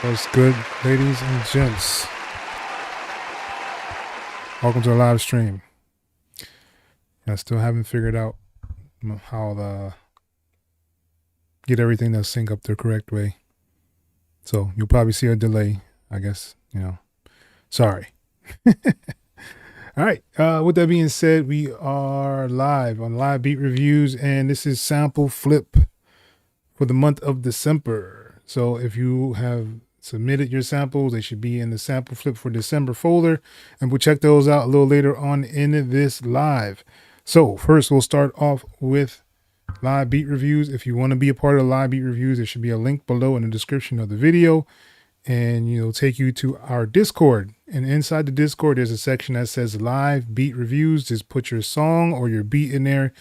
What's good, ladies and gents? Welcome to a live stream. I still haven't figured out how to get everything to sync up the correct way. So you'll probably see a delay, I guess, sorry. All right. With that being said, we are live on Live Beat Reviews, and this is Sample Flip for the month of December. So if you have submitted your samples, they should be in the Sample Flip for December folder, and we'll check those out a little later on in this live. So first, we'll start off with Live Beat Reviews. If you want to be a part of Live Beat Reviews, there should be a link below in the description of the video, and it'll take you to our Discord. And inside the Discord, there's a section that says Live Beat Reviews. Just put your song or your beat in there,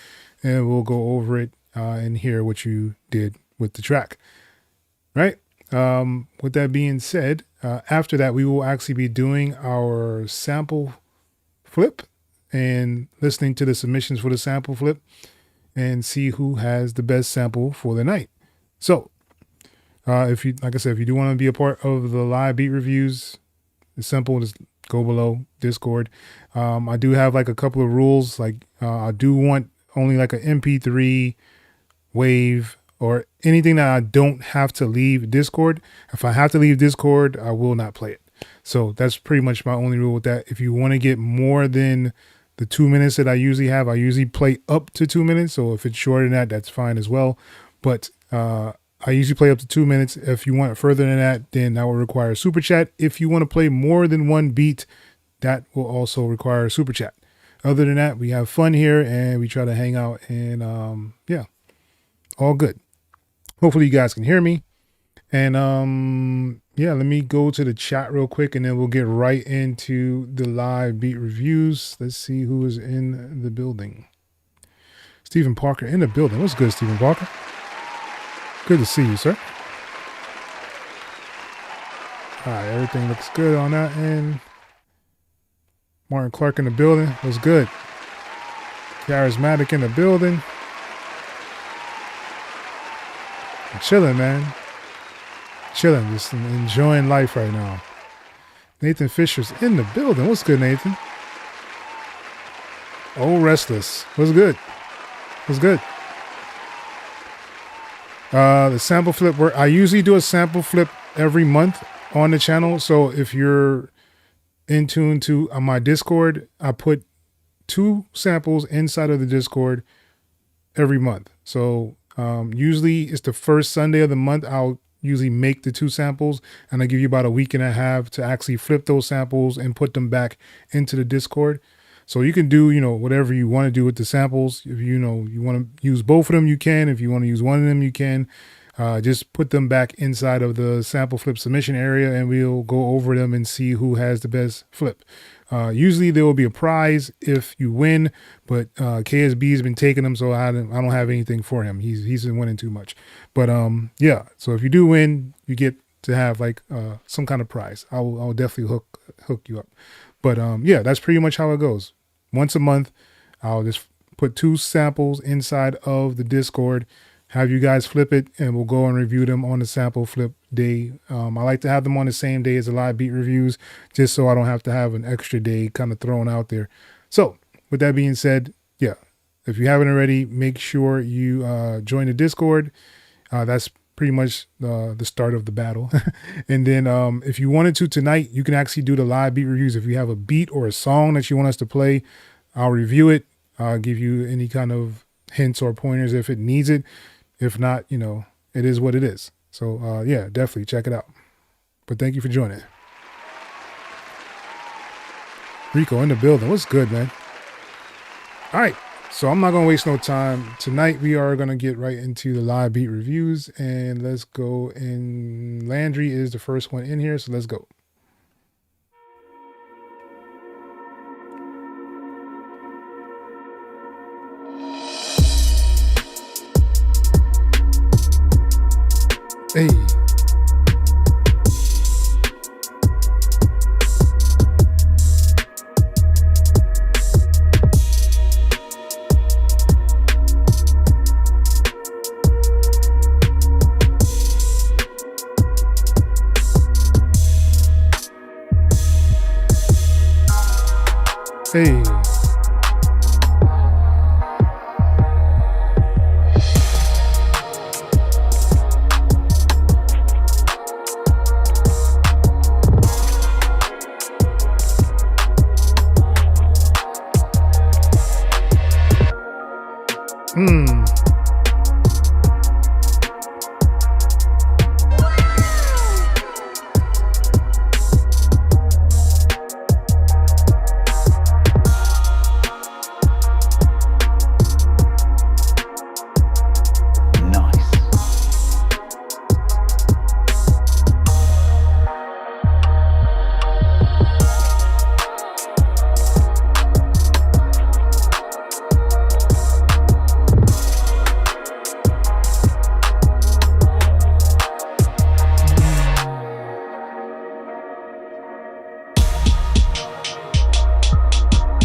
and we'll go over it and hear what you did with the track. Right? With that being said, after that, we will actually be doing our sample flip and listening to the submissions for the sample flip and see who has the best sample for the night. So, if you, like I said, if you do want to be a part of the Live Beat Reviews, it's simple. Just go below Discord. I do have like a couple of rules. Like, I do want only like an MP3 wave or anything that I don't have to leave Discord. If I have to leave Discord, I will not play it. So that's pretty much my only rule with that. If you want to get more than the 2 minutes that I usually have, I usually play up to 2 minutes. So if it's shorter than that, that's fine as well. But I usually play up to 2 minutes. If you want it further than that, then that will require a super chat. If you want to play more than one beat, that will also require a super chat. Other than that, we have fun here and we try to hang out, and yeah, all good. Hopefully you guys can hear me. And yeah, let me go to the chat real quick and then we'll get right into the Live Beat Reviews. Let's see who is in the building. Stephen Parker in the building. What's good, Stephen Parker? Good to see you, sir. All right, everything looks good on that end. Martin Clark in the building. What's good? Charismatic in the building. I'm chilling, man. Chilling, just enjoying life right now. Nathan Fisher's in the building. What's good, Nathan? Oh, Restless. What's good? What's good? The sample flip work. I usually do a sample flip every month on the channel. So if you're in tune to my Discord, I put 2 samples inside of the Discord every month. So usually it's the first Sunday of the month. I'll usually make the 2 samples, and I give you about a week and a half to actually flip those samples and put them back into the Discord. So you can do, whatever you want to do with the samples. If you want to use both of them, you can. If you want to use one of them, you can. Just put them back inside of the sample flip submission area, and we'll go over them and see who has the best flip. Usually there will be a prize if you win, but KSB has been taking them, so I don't have anything for him. He's been winning too much. But yeah, so if you do win, you get to have like some kind of prize. I'll definitely hook you up. But yeah, that's pretty much how it goes. Once a month, I'll just put 2 samples inside of the Discord, have you guys flip it, and we'll go and review them on the sample flip day. I like to have them on the same day as the Live Beat Reviews, just so I don't have to have an extra day kind of thrown out there. So with that being said, yeah, if you haven't already, make sure you join the Discord. That's pretty much the start of the battle. And then if you wanted to tonight, you can actually do the live beat reviews. If you have a beat or a song that you want us to play, I'll review it. I'll give you any kind of hints or pointers if it needs it. If not, you know, it is what it is. So yeah, definitely check it out. But thank you for joining. Rico in the building. What's good, man? All right. So I'm not going to waste no time. Tonight we are going to get right into the live beat reviews, and let's go. And Landry is the first one in here, so let's go. Hey. Hey.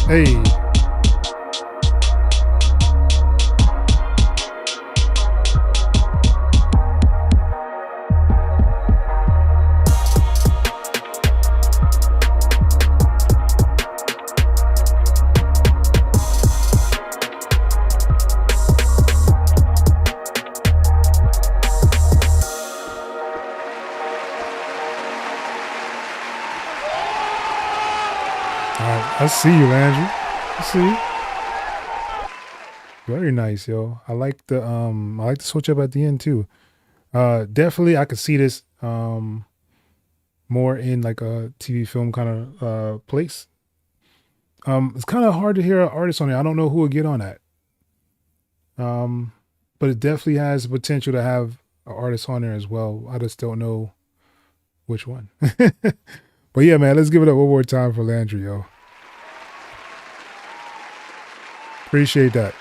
Hey. I see you, Andrew. I see you. Very nice, yo. I like the switch up at the end too. Definitely I could see this more in like a TV film kind of place. It's kind of hard to hear an artist on it. I don't know who would get on that. But it definitely has the potential to have an artist on there as well. I just don't know which one. But yeah, man, let's give it up one more time for Landry, yo. Appreciate that.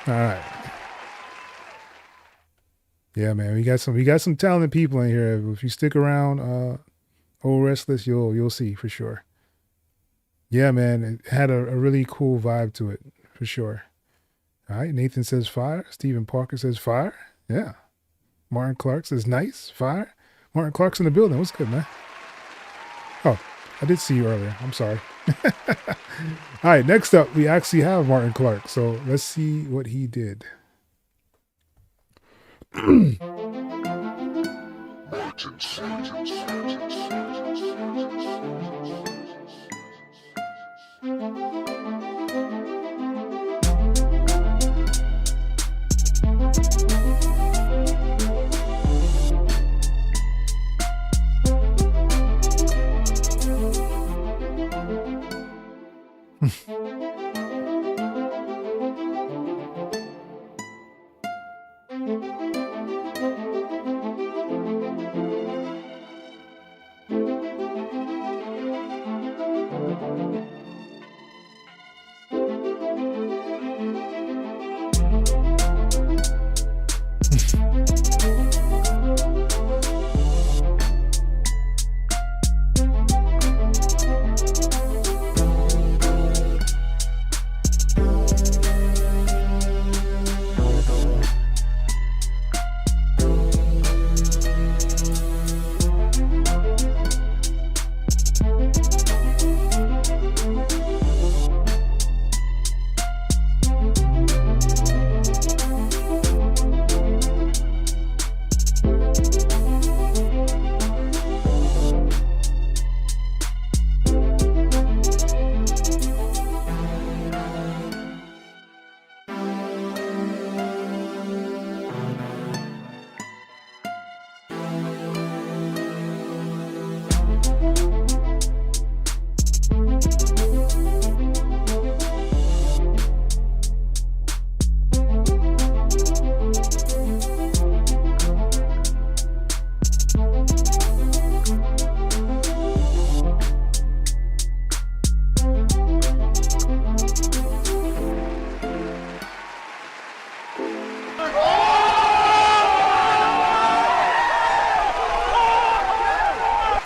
All right. Yeah, man, we got some talented people in here. If you stick around, Old Restless, you'll see for sure. Yeah, man, it had a really cool vibe to it for sure. All right, Nathan says fire. Stephen Parker says fire. Yeah. Martin Clark says nice, fire. Martin Clark's in the building. What's good, man? Oh, I did see you earlier. I'm sorry. All right, next up, we actually have Martin Clark. So let's see what he did.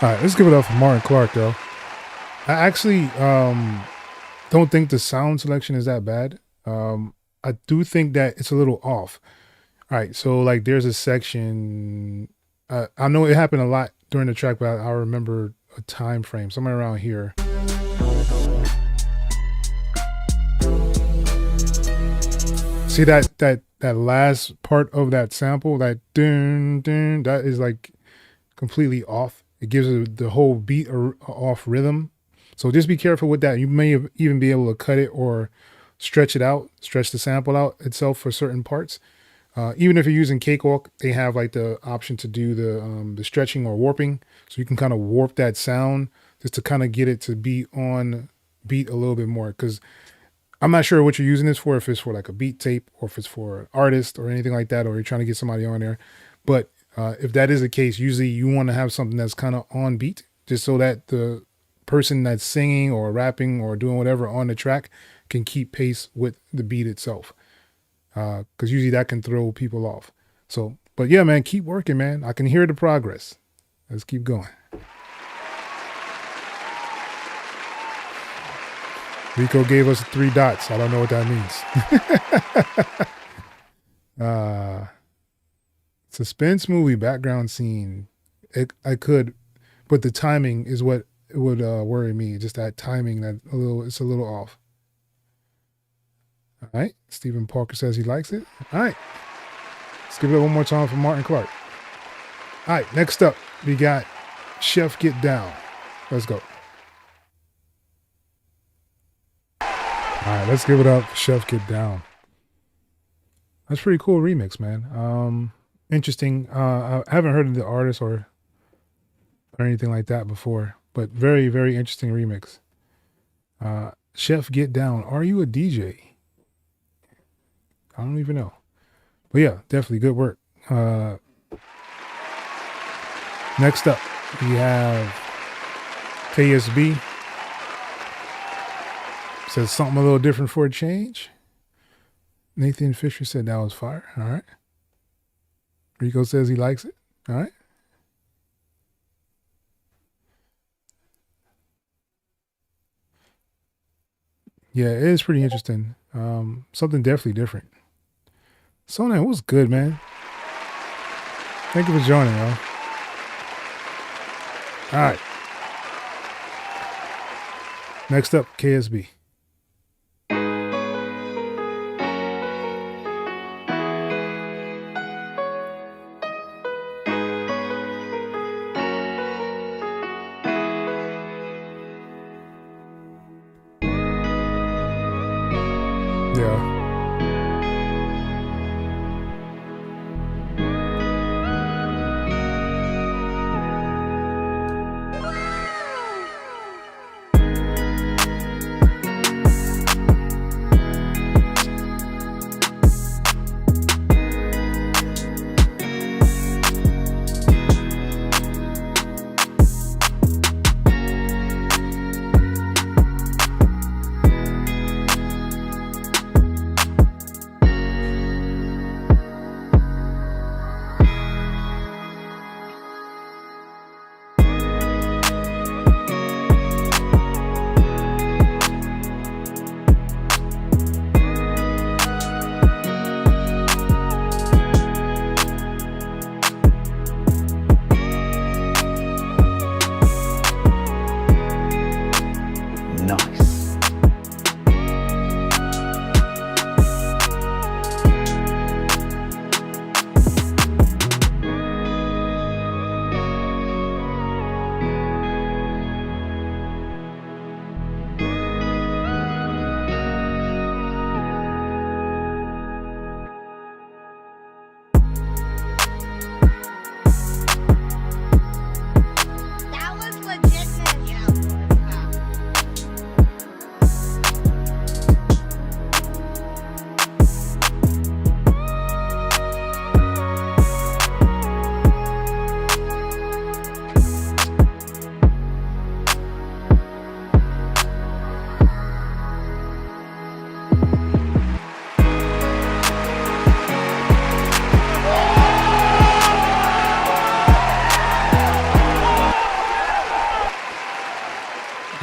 All right, let's give it up for Martin Clark, though. I actually don't think the sound selection is that bad. I do think that it's a little off. All right, so like there's a section. I know it happened a lot during the track, but I remember a time frame somewhere around here. See that last part of that sample, that dun dun, that is like completely off. It gives the whole beat off rhythm. So just be careful with that. You may even be able to cut it or stretch it out, stretch the sample out itself for certain parts. Even if you're using Cakewalk, they have like the option to do the stretching or warping. So you can kind of warp that sound just to kind of get it to be on beat a little bit more. Because I'm not sure what you're using this for, if it's for like a beat tape or if it's for an artist or anything like that, or you're trying to get somebody on there. But if that is the case, usually you want to have something that's kind of on beat, just so that the person that's singing or rapping or doing whatever on the track can keep pace with the beat itself. Because usually that can throw people off. So, but yeah, man, keep working, man. I can hear the progress. Let's keep going. Rico gave us 3 dots. I don't know what that means. Suspense movie background scene. I could, but the timing is what would worry me. Just that timing, it's a little off. All right. Stephen Parker says he likes it. All right. Let's give it one more time for Martin Clark. All right. Next up, we got Chef Get Down. Let's go. All right. Let's give it up for Chef Get Down. That's a pretty cool remix, man. Interesting. I haven't heard of the artist or anything like that before, but very, very interesting remix. Chef Get Down. Are you a DJ? I don't even know. But yeah, definitely good work. Next up, we have KSB. Says something a little different for a change. Nathan Fisher said that was fire. All right. Rico says he likes it. All right. Yeah, it is pretty interesting. Something definitely different. Sonan, what's good, man? Thank you for joining, yo. All right. Next up, KSB. Yeah.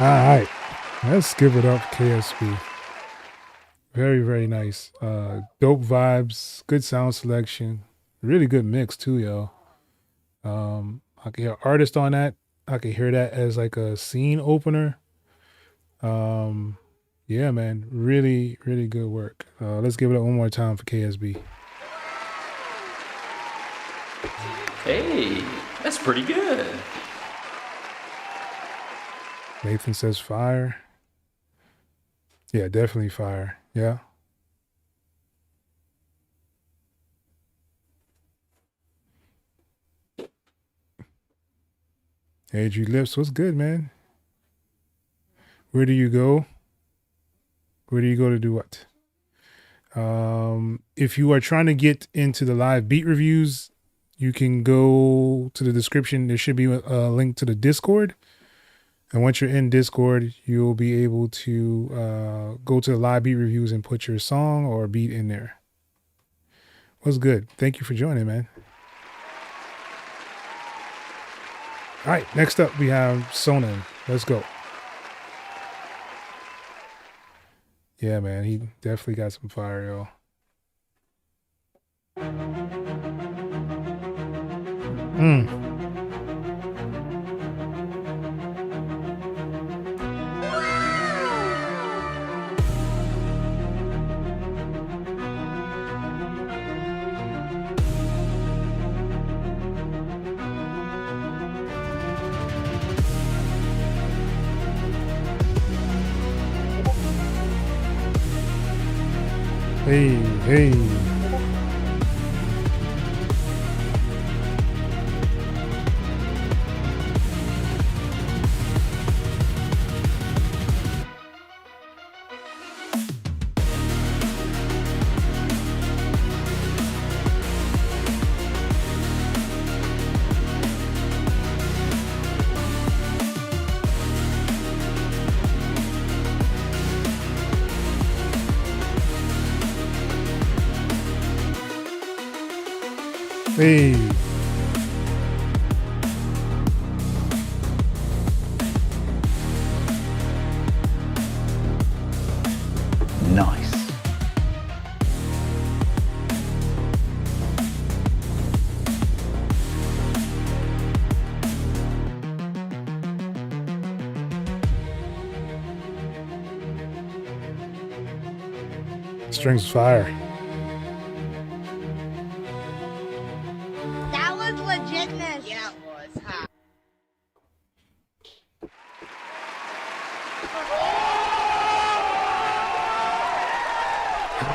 All right, let's give it up, KSB. Very, very nice. Dope vibes, good sound selection, really good mix too, yo. I can hear artist on that. I can hear that as like a scene opener. Yeah, man, really, really good work. Let's give it up one more time for KSB. Hey, that's pretty good. Nathan says fire. Yeah, definitely fire. Yeah. AG Lips, what's good, man? Where do you go? Where do you go to do what? If you are trying to get into the live beat reviews, you can go to the description. There should be a link to the Discord. And once you're in Discord, you'll be able to go to the live beat reviews and put your song or beat in there. What's good? Thank you for joining, man. All right, next up we have Sonnen. Let's go. Yeah, man, he definitely got some fire, yo. Hey, hey. Hey. Nice. Strings fire. That was legitness. Yeah, it was. Huh?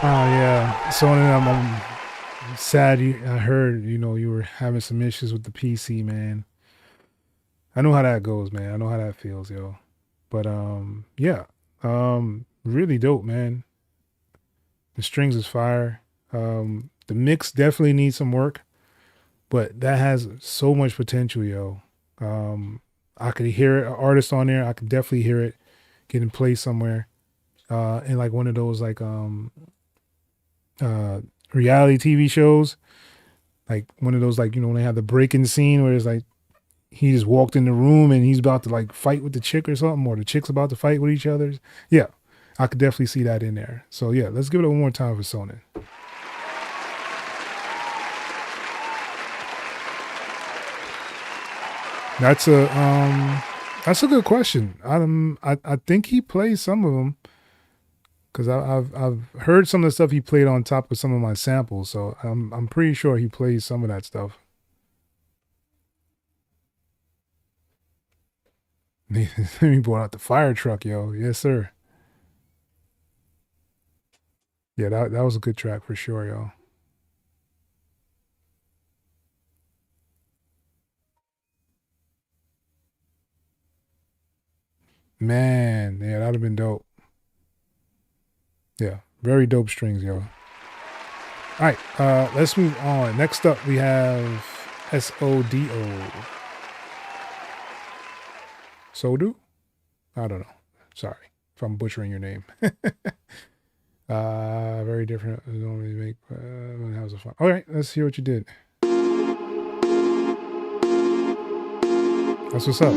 Oh yeah. So I'm sad. I heard you were having some issues with the PC, man. I know how that goes, man. I know how that feels, yo. But yeah. Really dope, man. The strings is fire. The mix definitely needs some work, but that has so much potential, yo. I could hear an artist on there. I could definitely hear it getting played somewhere, in like one of those like reality TV shows, like one of those like when they have the break-in scene where it's like he just walked in the room and he's about to like fight with the chick or something, or the chick's about to fight with each other. Yeah, I could definitely see that in there. So yeah, let's give it one more time for Sonnen. That's a good question. I think he plays some of them because I've heard some of the stuff he played on top of some of my samples, so I'm pretty sure he plays some of that stuff. He brought out the fire truck, yo. Yes, sir. Yeah, that was a good track for sure, yo. Man, yeah, that'd have been dope. Yeah, very dope strings, yo. All right, let's move on. Next up, we have SODO. Sodu? I don't know. Sorry if I'm butchering your name. Very different. I don't really make. How's it fun? All right, let's hear what you did. That's what's up.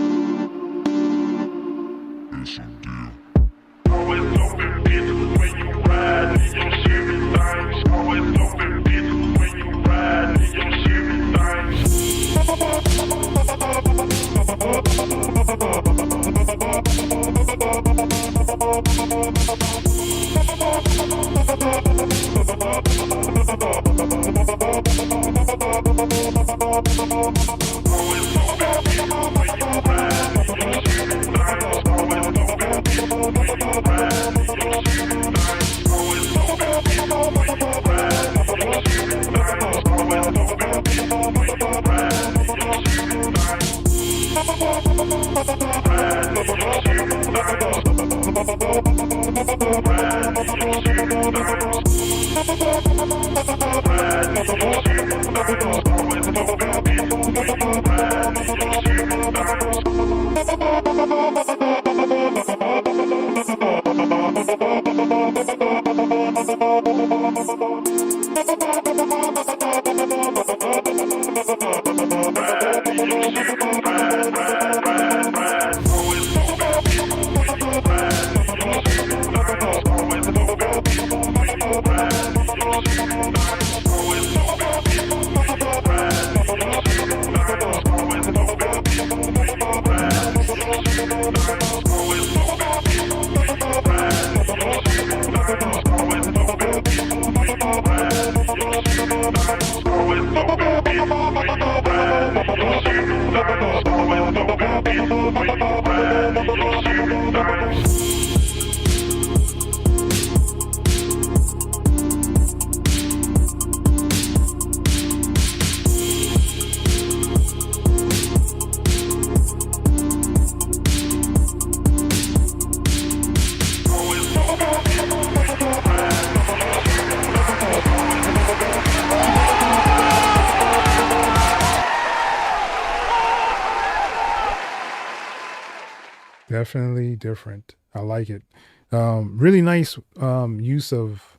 Definitely different. I like it. Really nice use of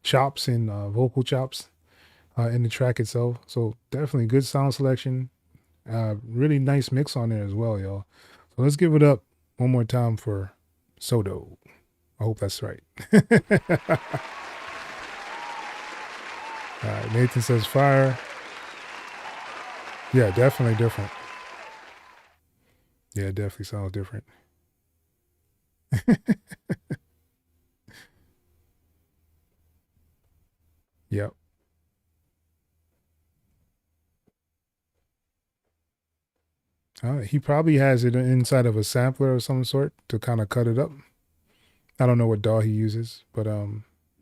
chops and vocal chops in the track itself. So definitely good sound selection. Really nice mix on there as well, y'all. So let's give it up one more time for Sodo. I hope that's right. Nathan says fire. Yeah, definitely different. Yeah, it definitely sounds different. Yep. He probably has it inside of a sampler of some sort to kind of cut it up. I don't know what DAW he uses, but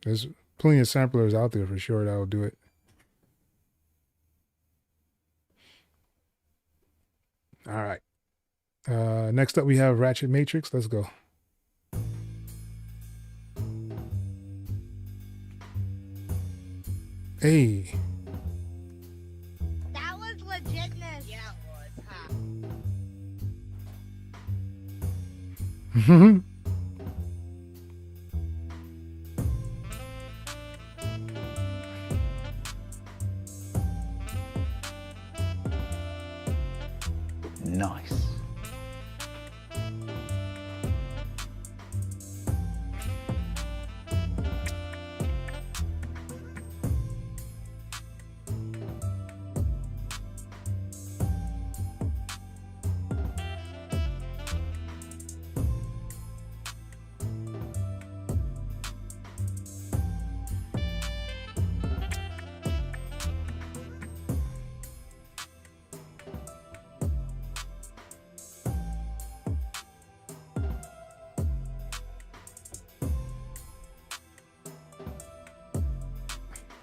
there's plenty of samplers out there for sure that will do it. All right. Next up we have Ratchet Matrix. Let's go. Hey. That was legitness. Yeah, it was, huh? Nice.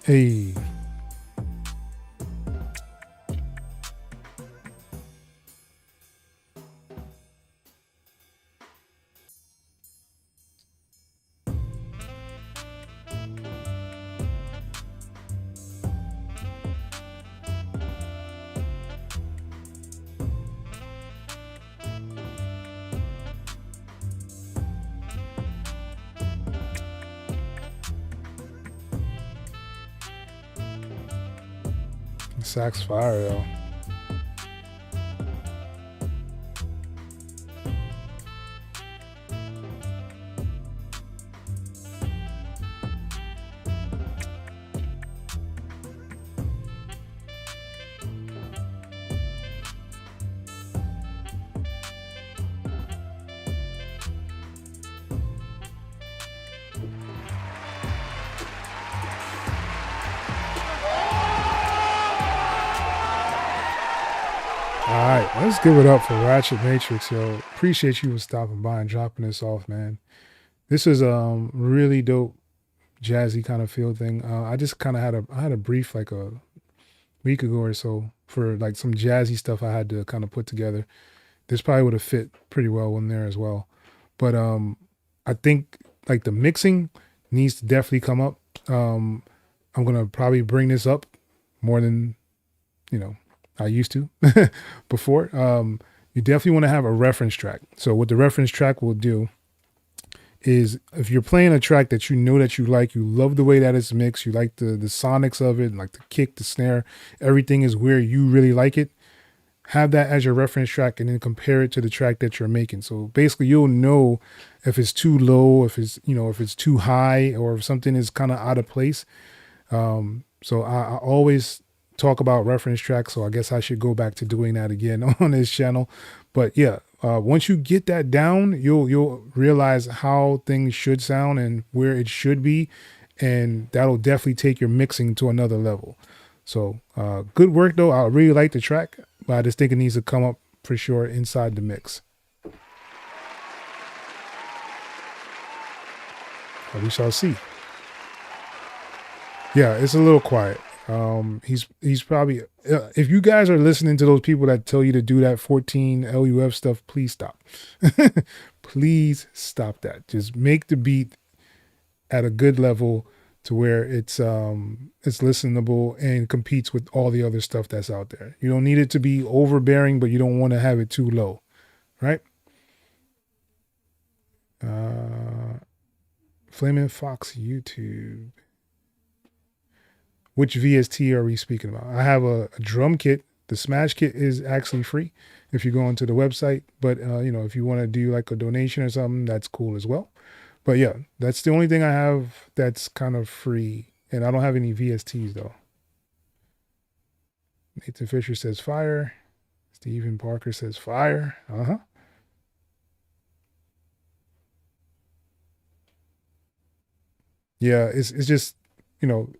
Hey. Sax fire though. Alright, let's give it up for Ratchet Matrix, yo. Appreciate you for stopping by and dropping this off, man. This is really dope jazzy kind of feel thing. I just kind of had a brief like a week ago or so for like some jazzy stuff I had to kind of put together. this probably would have fit pretty well in there as well. But I think like the mixing needs to definitely come up. I'm gonna probably bring this up more than I used to before. You definitely want to have a reference track. So what the reference track will do is, if you're playing a track that you know that you like, you love the way that it's mixed, you like the sonics of it, like the kick, the snare, everything is where you really like it, have that as your reference track and then compare it to the track that you're making. So basically you'll know if it's too low, if it's, if it's too high, or if something is kind of out of place. So I always talk about reference tracks. So I guess I should go back to doing that again on this channel. But yeah, once you get that down, you'll realize how things should sound and where it should be. And that'll definitely take your mixing to another level. So good work though. I really like the track, but I just think it needs to come up for sure inside the mix. We shall see. Yeah, it's a little quiet. He's probably, if you guys are listening to those people that tell you to do that 14 LUF stuff, please stop. Please stop that. Just make the beat at a good level to where it's listenable and competes with all the other stuff that's out there. You don't need it to be overbearing, but you don't want to have it too low, right? Flamin' Fox YouTube. Which VST are we speaking about? I have a drum kit. The Smash kit is actually free if you go onto the website. But, if you want to do like a donation or something, that's cool as well. But yeah, that's the only thing I have that's kind of free. And I don't have any VSTs though. Nathan Fisher says fire. Stephen Parker says fire. Yeah, it's just,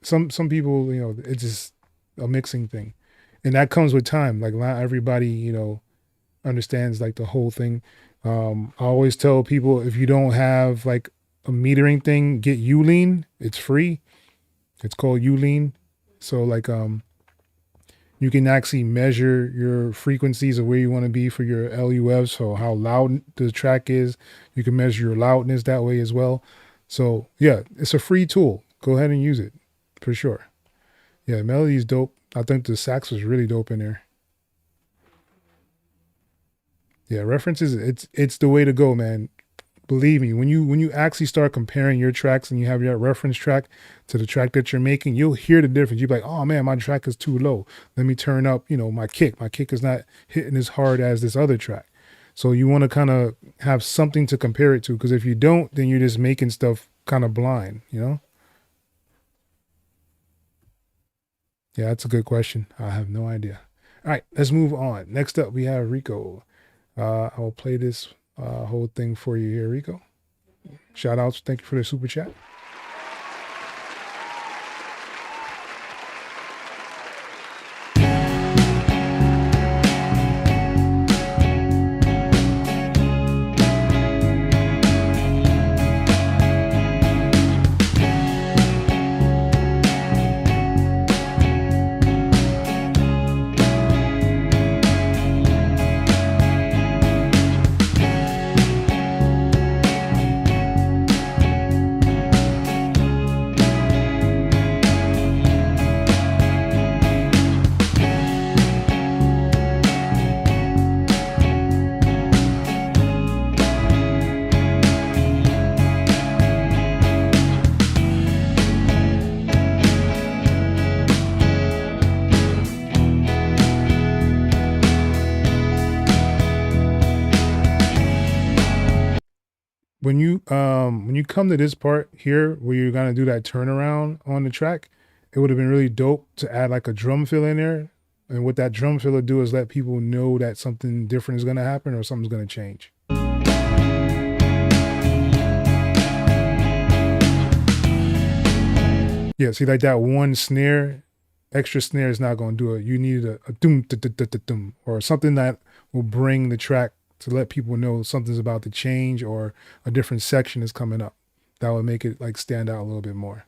some people, it's just a mixing thing. And that comes with time. Like not everybody, understands like the whole thing. I always tell people, if you don't have like a metering thing, get Ulean. It's free. It's called Ulean. So like you can actually measure your frequencies of where you want to be for your LUFs. So how loud the track is. You can measure your loudness that way as well. So yeah, it's a free tool. Go ahead and use it for sure. Yeah, melody's dope. I think the sax was really dope in there. Yeah, references, it's the way to go, man. Believe me, when you actually start comparing your tracks and you have your reference track to the track that you're making, you'll hear the difference. You'll be like, oh man, my track is too low. Let me turn up, my kick. My kick is not hitting as hard as this other track. So you want to kind of have something to compare it to, because if you don't, then you're just making stuff kind of blind, Yeah, that's a good question. I have no idea. All right, let's move on. Next up, we have Rico. I will play this whole thing for you here, Rico. Shout outs. Thank you for the super chat. When you come to this part here where you're gonna do that turnaround on the track, it would have been really dope to add like a drum fill in there. And what that drum fill will do is let people know that something different is gonna happen or something's gonna change. Yeah, see, like that one snare, extra snare is not gonna do it. You need a doom, doom, or something that will bring the track to let people know something's about to change or a different section is coming up. That would make it like stand out a little bit more.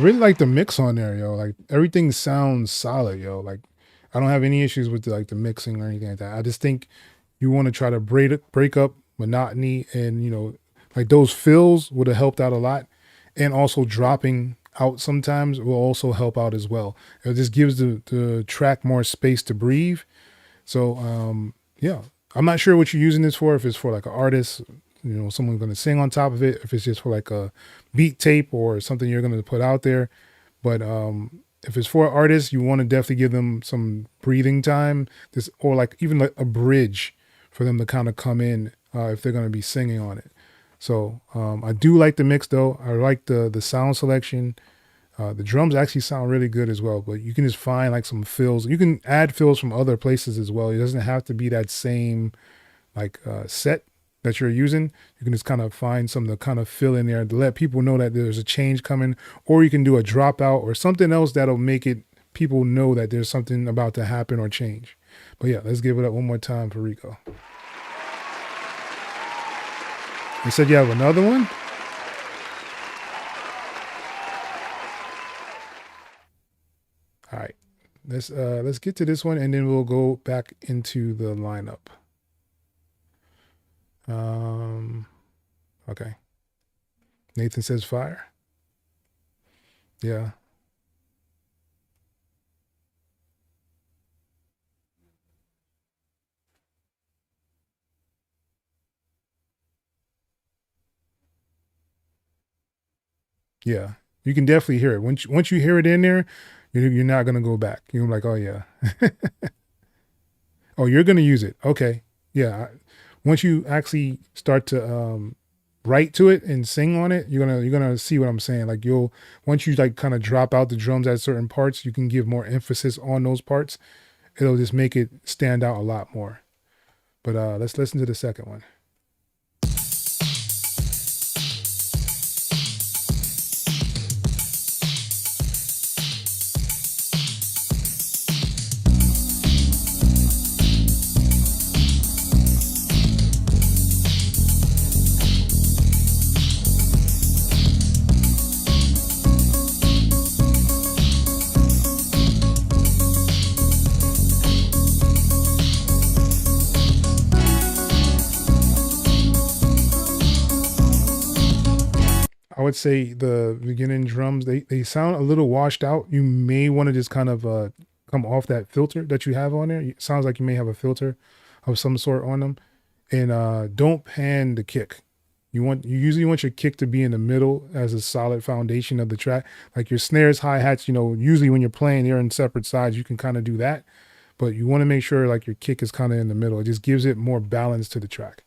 really like the mix on there, yo. Like everything sounds solid, yo. Like I don't have any issues with the mixing or anything like that. I just think you want to try to break up monotony, and like those fills would have helped out a lot, and also dropping out sometimes will also help out as well. It just gives the track more space to breathe. So yeah, I'm not sure what you're using this for. If it's for like an artist, someone's going to sing on top of it, if it's just for like a beat tape or something you're going to put out there. But if it's for artists, you want to definitely give them some breathing time, or like even like a bridge for them to kind of come in if they're going to be singing on it. So I do like the mix though. I like the sound selection. The drums actually sound really good as well, but you can just find like some fills. You can add fills from other places as well. It doesn't have to be that same like set that you're using. You can just kind of find some to kind of fill in there to let people know that there's a change coming, or you can do a dropout or something else that'll make it people know that there's something about to happen or change. But yeah, let's give it up one more time for Rico. You said you have another one? All right, let's get to this one, and then we'll go back into the lineup. Okay. Nathan says fire. Yeah. Yeah. You can definitely hear it. Once you hear it in there, you're not going to go back. You're like, oh yeah. Oh, you're going to use it. Okay. Yeah. Once you actually start to write to it and sing on it, you're gonna see what I'm saying. Like once you like kind of drop out the drums at certain parts, you can give more emphasis on those parts. It'll just make it stand out a lot more. But let's listen to the second one. I would say the beginning drums, they sound a little washed out. You may want to just kind of come off that filter that you have on there. It sounds like you may have a filter of some sort on them. And don't pan the kick. You usually want your kick to be in the middle as a solid foundation of the track. Like your snares, hi-hats, usually when you're playing, they're in separate sides. You can kind of do that. But you want to make sure like your kick is kind of in the middle. It just gives it more balance to the track.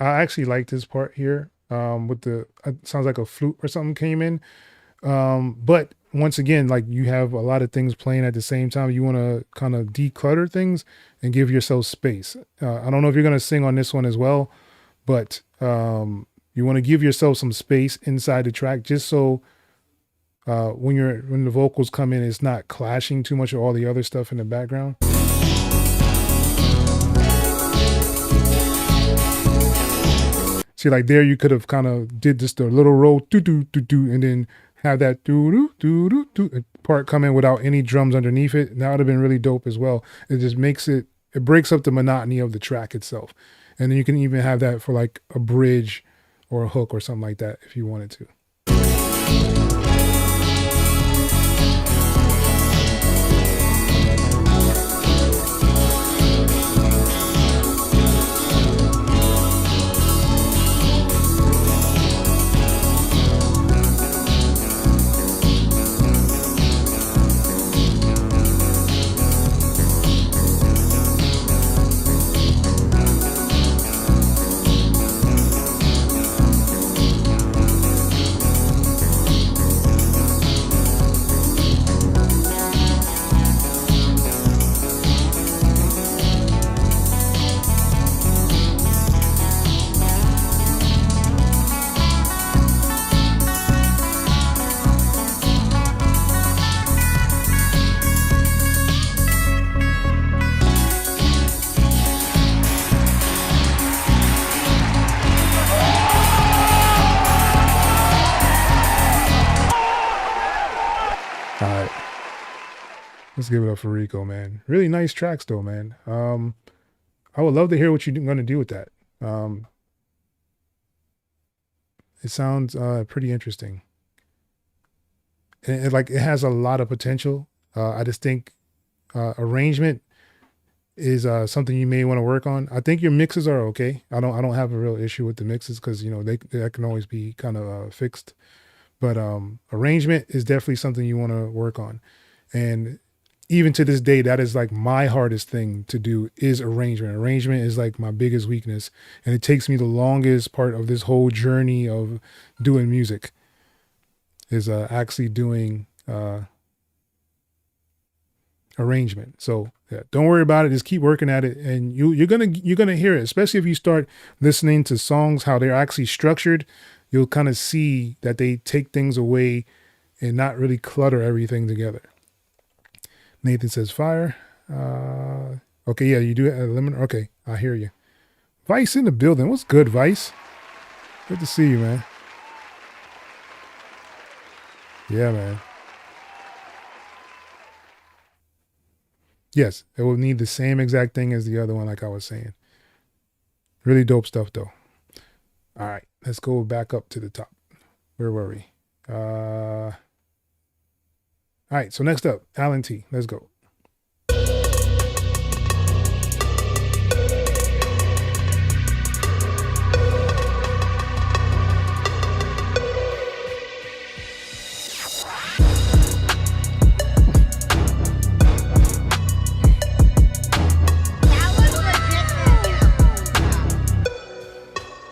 I actually like this part here with the sounds like a flute or something came in. But once again, like you have a lot of things playing at the same time. You want to kind of declutter things and give yourself space. I don't know if you're going to sing on this one as well, but you want to give yourself some space inside the track just so when the vocals come in, it's not clashing too much with all the other stuff in the background. See, like there, you could have kind of did just a little roll, do do do do, and then have that do do do do part come in without any drums underneath it. That would have been really dope as well. It just makes it breaks up the monotony of the track itself, and then you can even have that for like a bridge or a hook or something like that if you wanted to. Let's give it up for Rico, man. Really nice tracks though, man. I would love to hear what you're going to do with that. It sounds pretty interesting. And it has a lot of potential. I just think arrangement is something you may want to work on. I think your mixes are okay. I don't have a real issue with the mixes because they can always be kind of fixed. But arrangement is definitely something you want to work on. And even to this day, that is like my hardest thing to do is arrangement. Arrangement is like my biggest weakness. And it takes me the longest part of this whole journey of doing music is actually doing arrangement. So yeah, don't worry about it. Just keep working at it. And you're gonna hear it, especially if you start listening to songs, how they're actually structured. You'll kind of see that they take things away and not really clutter everything together. Nathan says fire. Okay, yeah, you do lemon. Okay, I hear you. Vice in the building. What's good, Vice? Good to see you, man. Yeah, man. Yes, it will need the same exact thing as the other one, like I was saying. Really dope stuff, though. All right, let's go back up to the top. Where were we? All right, so next up, Alan T. Let's go.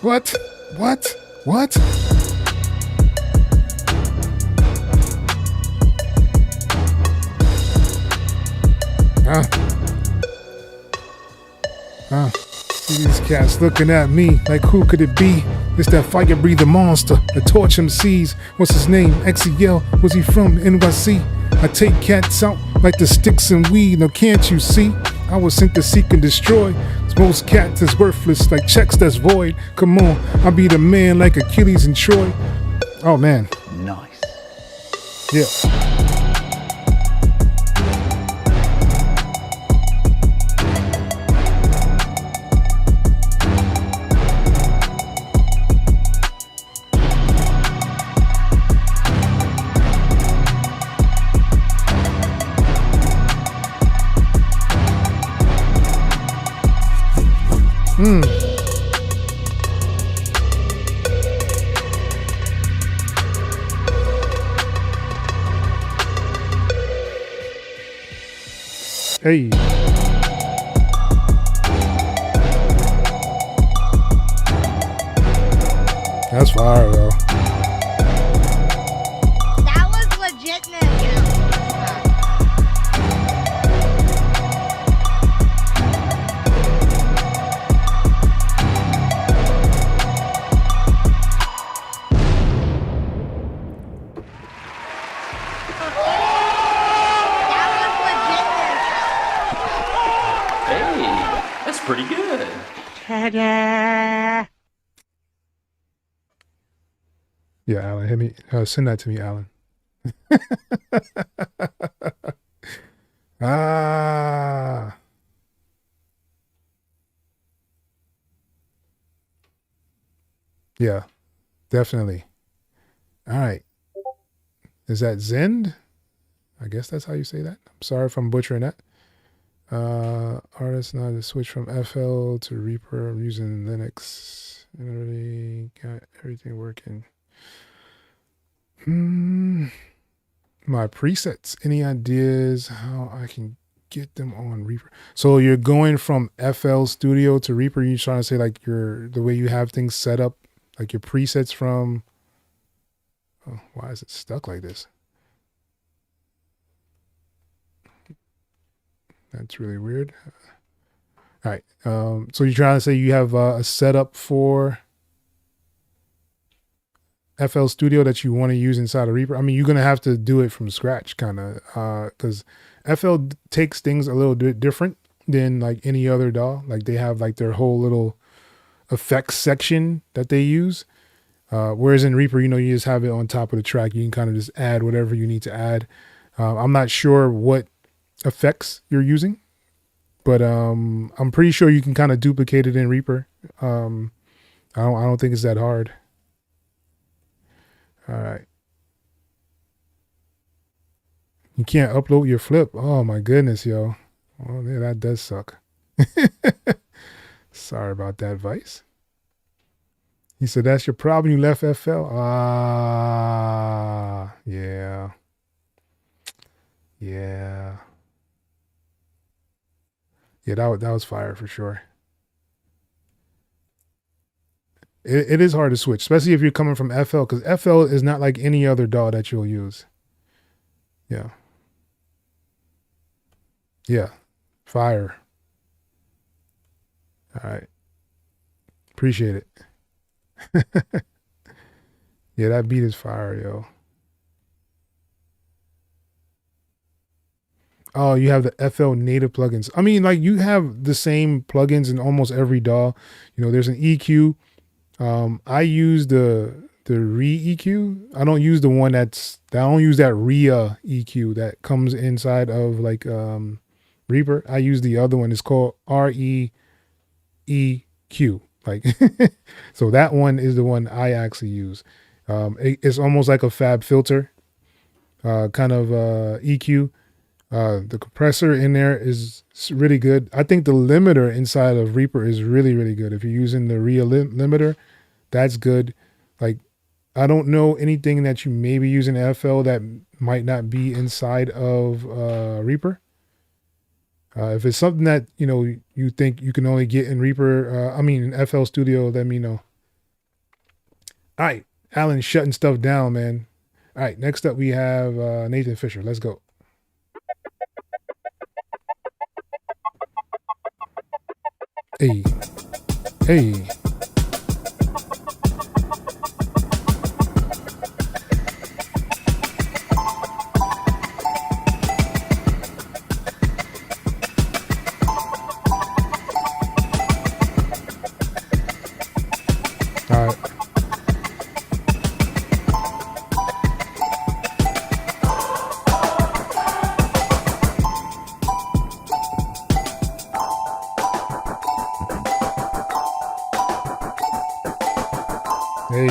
What? See these cats looking at me like who could it be? It's that fire breathing monster, the torch MCs. What's his name? X.E.L. Was he from NYC? I take cats out like the sticks and weed. Now can't you see? I was sent to seek and destroy. Most cats is worthless like checks that's void. Come on, I'll be the man like Achilles and Troy. Oh man. Nice. Yeah. Hey. That's fire, though. That was legitness. Pretty good. Ta-da! Yeah, Alan, hit me. Send that to me, Alan. Ah. Yeah, definitely. All right. Is that Zend? I guess that's how you say that. I'm sorry if I'm butchering that. Artist now to switch from FL to Reaper. I'm using Linux and already got everything working. My presets. Any ideas how I can get them on Reaper? So you're going from FL Studio to Reaper. You're trying to say like the way you have things set up, like your presets from. Oh, why is it stuck like this? That's really weird. All right. So you're trying to say you have a setup for FL Studio that you want to use inside of Reaper. I mean, you're going to have to do it from scratch, kind of, because FL takes things a little bit different than like any other DAW. Like they have like their whole little effects section that they use. Whereas in Reaper, you know, you just have it on top of the track. You can kind of just add whatever you need to add. I'm not sure what effects you're using, but I'm pretty sure you can kind of duplicate it in Reaper. I don't think it's that hard. All right. You can't upload your flip. Oh my goodness, yo. Oh yeah, that does suck. Sorry about that, Vice. He said, that's your problem. You left FL. Ah, yeah. Yeah. Yeah, that was fire for sure. It is hard to switch, especially if you're coming from FL, because FL is not like any other DAW that you'll use. Yeah. Yeah. Fire. All right. Appreciate it. Yeah, that beat is fire, yo. Oh, you have the FL native plugins. I mean, like you have the same plugins in almost every DAW. You know, there's an EQ. I use the re-EQ. I don't use the one I don't use that RIA EQ that comes inside of like Reaper. I use the other one. It's called REEQ. Like, so that one is the one I actually use. It's almost like a fab filter kind of EQ. The compressor in there is really good. I think the limiter inside of Reaper is really, really good. If you're using the RIA limiter, that's good. Like, I don't know anything that you may be using FL that might not be inside of Reaper. If it's something that, you know, you think you can only get in Reaper, in FL Studio, let me know. All right, Alan's shutting stuff down, man. All right, next up we have Nathan Fisher. Let's go. Hey, hey. All right. Hey.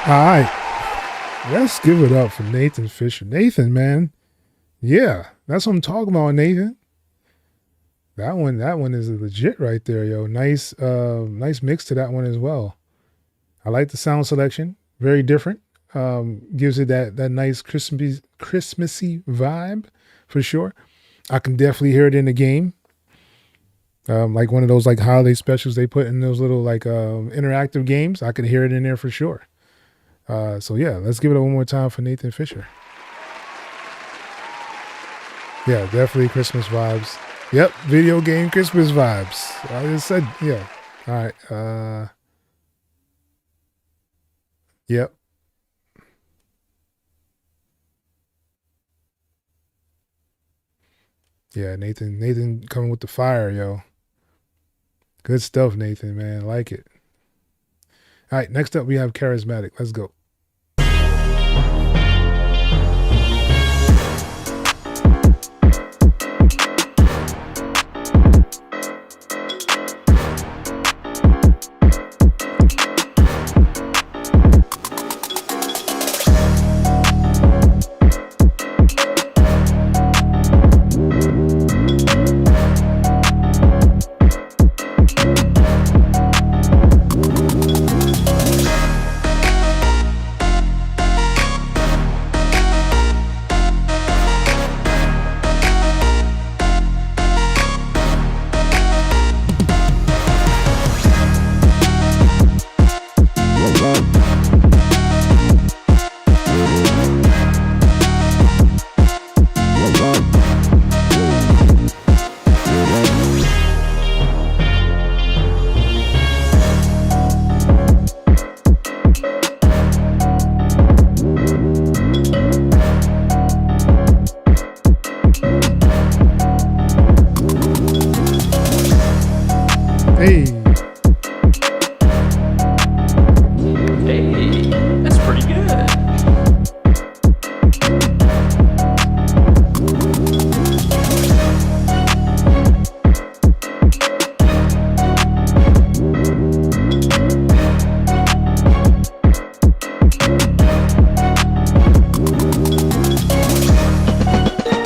All right, let's give it up for Nathan Fisher. Nathan, man, yeah, that's what I'm talking about, Nathan. That one is legit right there, yo. Nice, nice mix to that one as well. I like the sound selection, very different. Gives it that nice Christmassy vibe for sure. I can definitely hear it in the game. Like one of those like holiday specials they put in those little like interactive games. I could hear it in there for sure. So yeah, let's give it one more time for Nathan Fisher. Yeah, definitely Christmas vibes. Yep, video game Christmas vibes. I just said, yeah. All right. Yep. Yeah, Nathan coming with the fire, yo. Good stuff, Nathan, man. Like it. All right, next up we have Charismatic. Let's go. Hey. Hey, that's pretty good.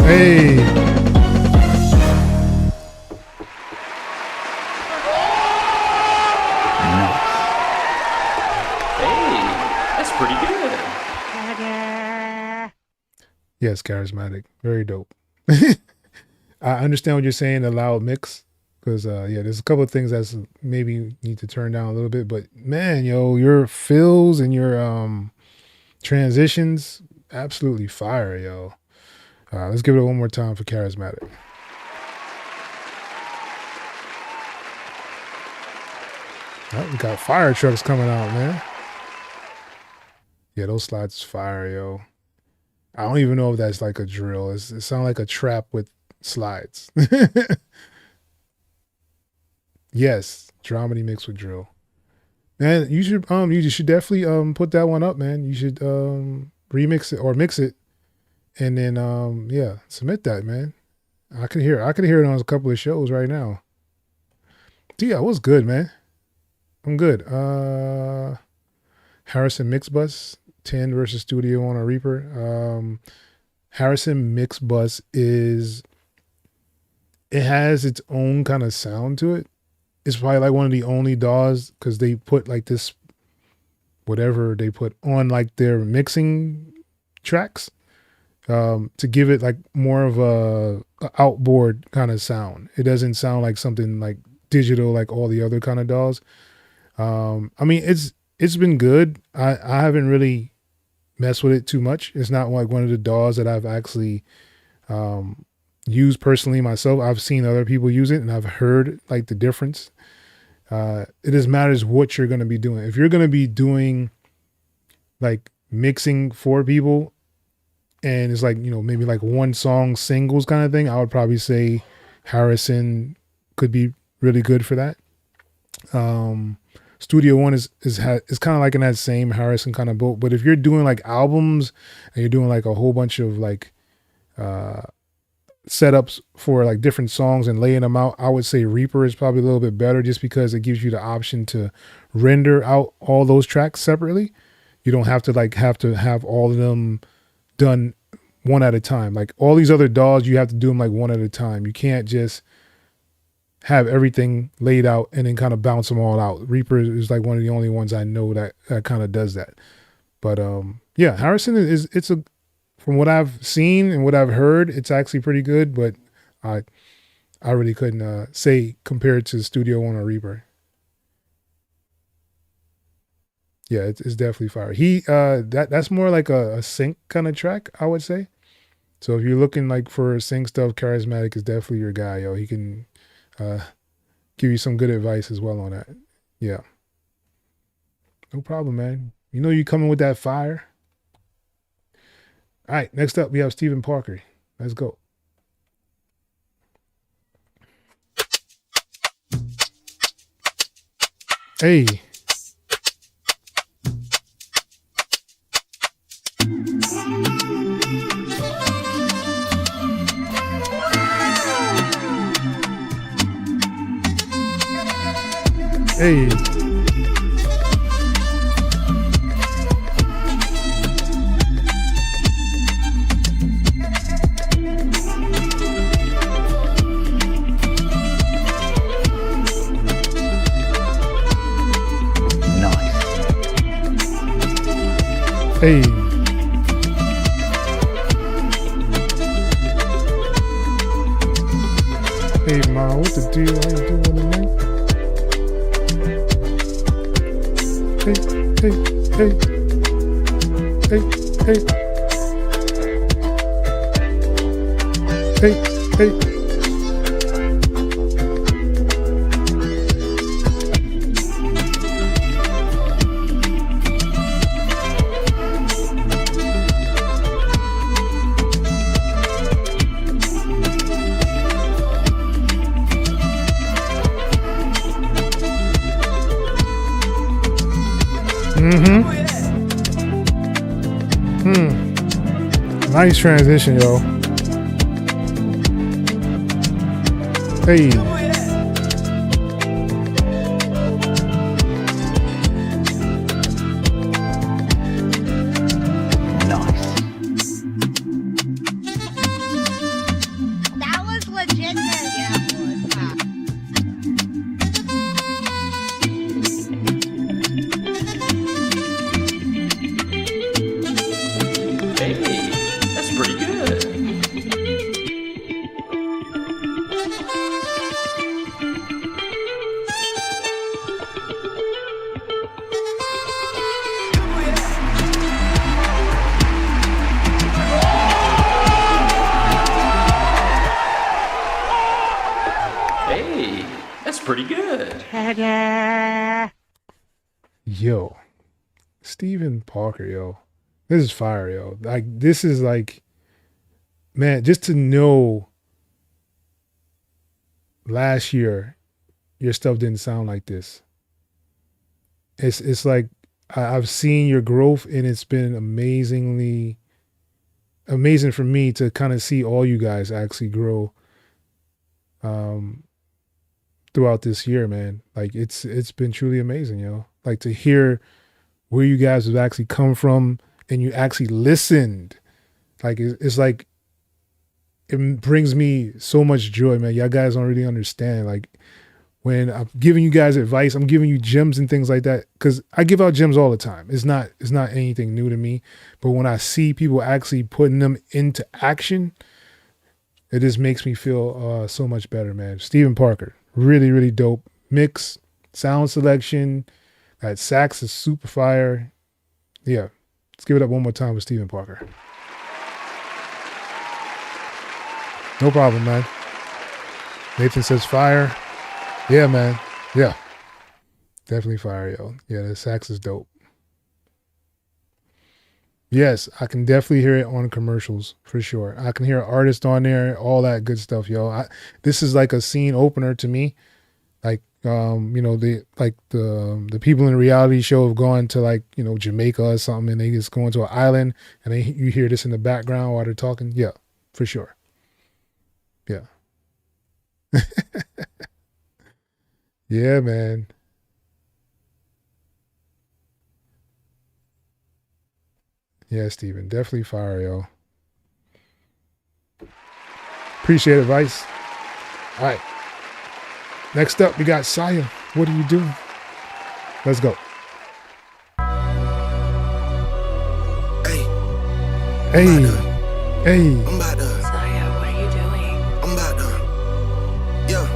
Hey. Pretty good. Yes, Charismatic. Very dope. I understand what you're saying, the loud mix. Because yeah, there's a couple of things that's maybe need to turn down a little bit. But man, yo, your fills and your transitions, absolutely fire, yo. Let's give it one more time for Charismatic. Oh, we got fire trucks coming out, man. Yeah, those slides is fire, yo. I don't even know if that's like a drill. It sounds like a trap with slides. Yes, dramedy mixed with drill. Man, you should definitely put that one up, man. You should remix it or mix it, and then yeah, submit that, man. I can hear it on a couple of shows right now. Yeah, what's good, man? I'm good. Harrison Mix Bus 10 versus Studio One or Reaper. Harrison Mix Bus it has its own kind of sound to it. It's probably like one of the only DAWs because they put like this, whatever they put on like their mixing tracks to give it like more of a outboard kind of sound. It doesn't sound like something like digital like all the other kind of DAWs. I mean, it's been good. I haven't really messed with it too much. It's not like one of the DAWs that I've actually used personally myself. I've seen other people use it and I've heard like the difference. It just matters what you're going to be doing. If you're going to be doing like mixing for people and it's like, you know, maybe like one song singles kind of thing, I would probably say Harrison could be really good for that. Studio One is kind of like in that same Harrison kind of boat. But if you're doing like albums and you're doing like a whole bunch of like setups for like different songs and laying them out, I would say Reaper is probably a little bit better just because it gives you the option to render out all those tracks separately. You don't have to have all of them done one at a time. Like all these other DAWs, you have to do them like one at a time. You can't just have everything laid out and then kind of bounce them all out. Reaper is like one of the only ones I know that kind of does that. But yeah, Harrison it's from what I've seen and what I've heard, it's actually pretty good. But I really couldn't say compared to Studio One or Reaper. Yeah, it's definitely fire. That's more like a sync kind of track, I would say. So if you're looking like for sync stuff, Charismatic is definitely your guy, yo. He can give you some good advice as well on that. Yeah. No problem, man. You know you coming with that fire. All right, next up we have Stephen Parker. Let's go. Hey. Hey. Hey. Hey, Ma, what the deal? How you doing tonight? Hey, hey, hey, hey. Hey, hey. Nice transition, yo. Hey. That was legitness. Hey, that's pretty good. Hey, that's pretty good. Yo. Stephen Parker, yo. This is fire, yo. Like, this is like, man, just to know last year your stuff didn't sound like this. It's like I've seen your growth, and it's been amazing for me to kind of see all you guys actually grow throughout this year, man. Like it's been truly amazing, yo. Like to hear where you guys have actually come from and you actually listened. Like it's like it brings me so much joy, man. Y'all guys don't really understand. Like when I'm giving you guys advice, I'm giving you gems and things like that, because I give out gems all the time. It's not anything new to me. But when I see people actually putting them into action, it just makes me feel so much better, man. Stephen Parker, really, really dope. Mix, sound selection, that sax is super fire. Yeah, let's give it up one more time with Stephen Parker. No problem, man. Nathan says fire. Yeah, man. Yeah. Definitely fire, yo. Yeah, the sax is dope. Yes, I can definitely hear it on commercials for sure. I can hear an artist on there, all that good stuff, yo. This is like a scene opener to me. Like, you know, the people in the reality show have gone to like, you know, Jamaica or something, and they just go into an island, and you hear this in the background while they're talking. Yeah, for sure. Yeah. Yeah, man. Yeah, Steven. Definitely fire, yo. Appreciate advice. All right. Next up, we got Saya. What are you doing? Let's go. Hey. Hey. I'm about to. Saya, what are you doing? I'm about to. Yeah.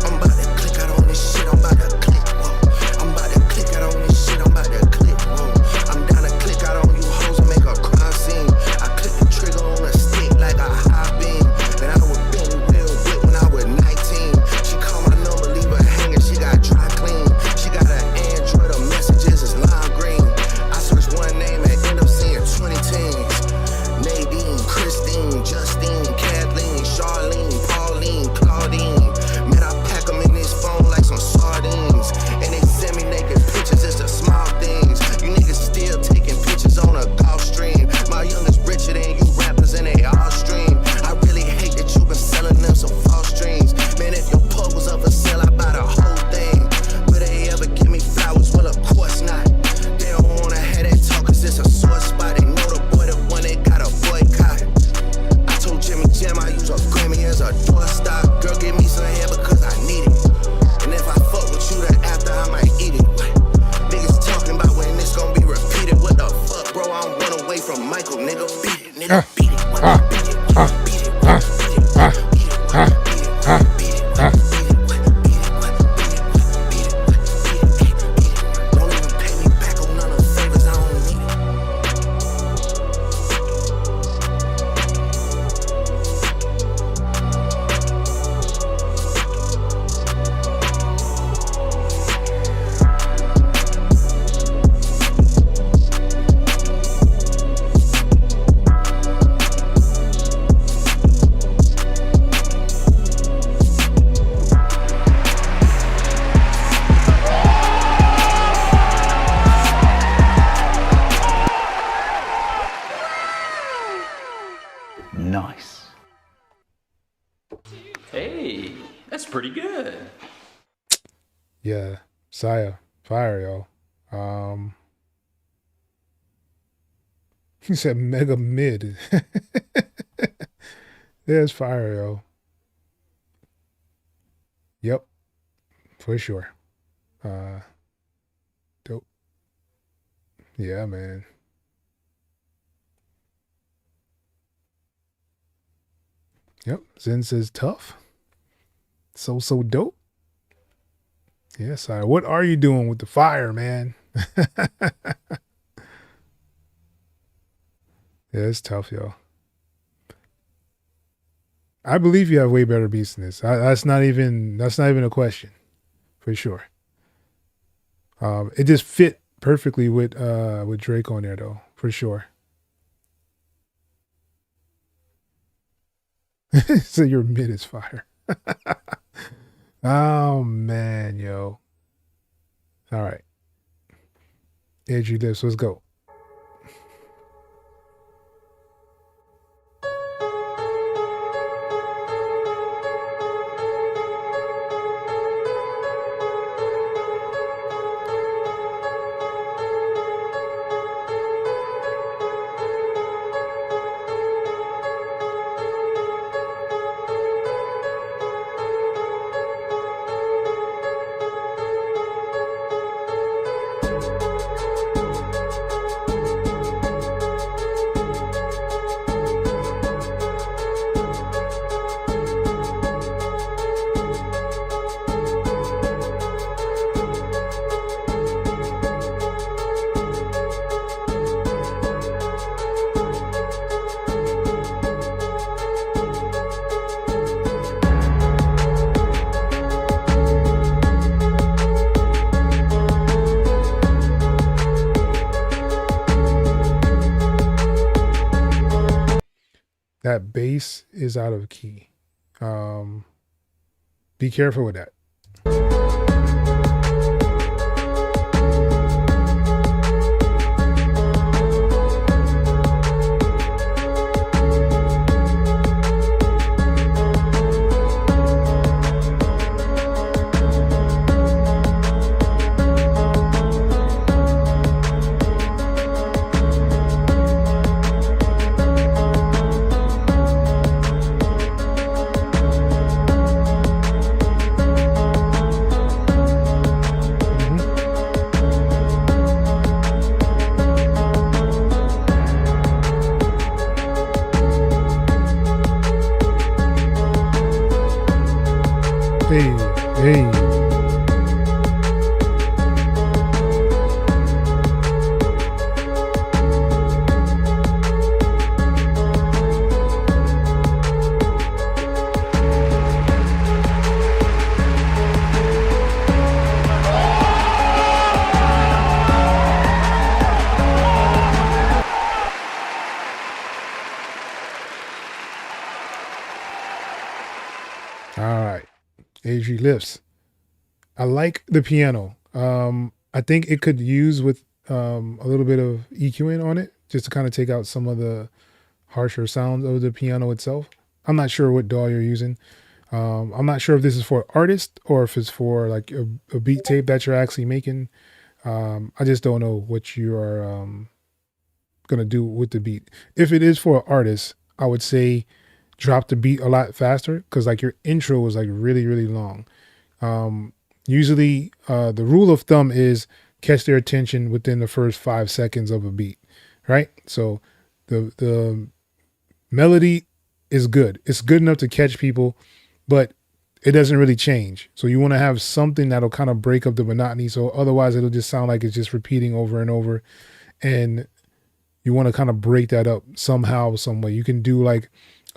I'm about to click out on this shit. I'm about to click. Whoa. I'm about to click out on this shit. I'm about to click. Whoa. I'm down to click out on you hoes and make a crime scene. I click the trigger on a stick like a high beam. And I was been real big when I was 19. She called my number, leave her hanging. She got dry clean. She got an Android. Her messages is lime green. I searched one name and end up seeing 20 teens. Nadine, Christine, Justine, Kathleen, Charlene, Pauline, Claudine. Man, I pack them in this phone like some sardines. And they send me naked pictures, it's the small things. You niggas still taking pictures on a golf stream. My youngest richer than you rappers and they all stream. I really hate that you been selling them some false dreams. Man, if your pub was up for sale, I buy the whole thing. Will they ever give me flowers? Well, of course not. They don't wanna have that talk cause it's a sore spot. They know the boy the one they got a boycott. I told Jimmy Jam I use a Grammy as a doorstop. Girl, give me some hair because I need it. And if I fuck with you then after I might eat it. Niggas talking about when this gon' be repeated. What the fuck, bro? I'm one away from Michael, nigga. Beat it, nigga. Beat it. Beat it. Beat it. Beat it. Don't even pay me back on none of the favors, I don't need it. Nice. Hey, that's pretty good. Yeah. Saya. Fire, yo. He said mega mid. There's fire, yo. Yep. For sure. Dope. Yeah, man. Yep. Zen says tough. So dope. Yeah, Saya. What are you doing with the fire, man? Yeah, it's tough, yo. I believe you have way better beats than this. That's not even a question, for sure. It just fit perfectly with Drake on there, though, for sure. So your mid is fire. Oh man, yo. All right. Edgy Lips, let's go. That bass is out of key. Be careful with that. Hey. All right. AG lifts. I like the piano. I think it could use with a little bit of EQing on it, just to kind of take out some of the harsher sounds of the piano itself. I'm not sure what DAW you're using. I'm not sure if this is for artists or if it's for like a beat tape that you're actually making. I just don't know what you are gonna do with the beat. If it is for an artist, I would say drop the beat a lot faster, because like your intro was like really, really long. Usually the rule of thumb is catch their attention within the first 5 seconds of a beat, right? So the melody is good. It's good enough to catch people, but it doesn't really change. So you want to have something that'll kind of break up the monotony. So otherwise it'll just sound like it's just repeating over and over. And you want to kind of break that up somehow, some way. You can do like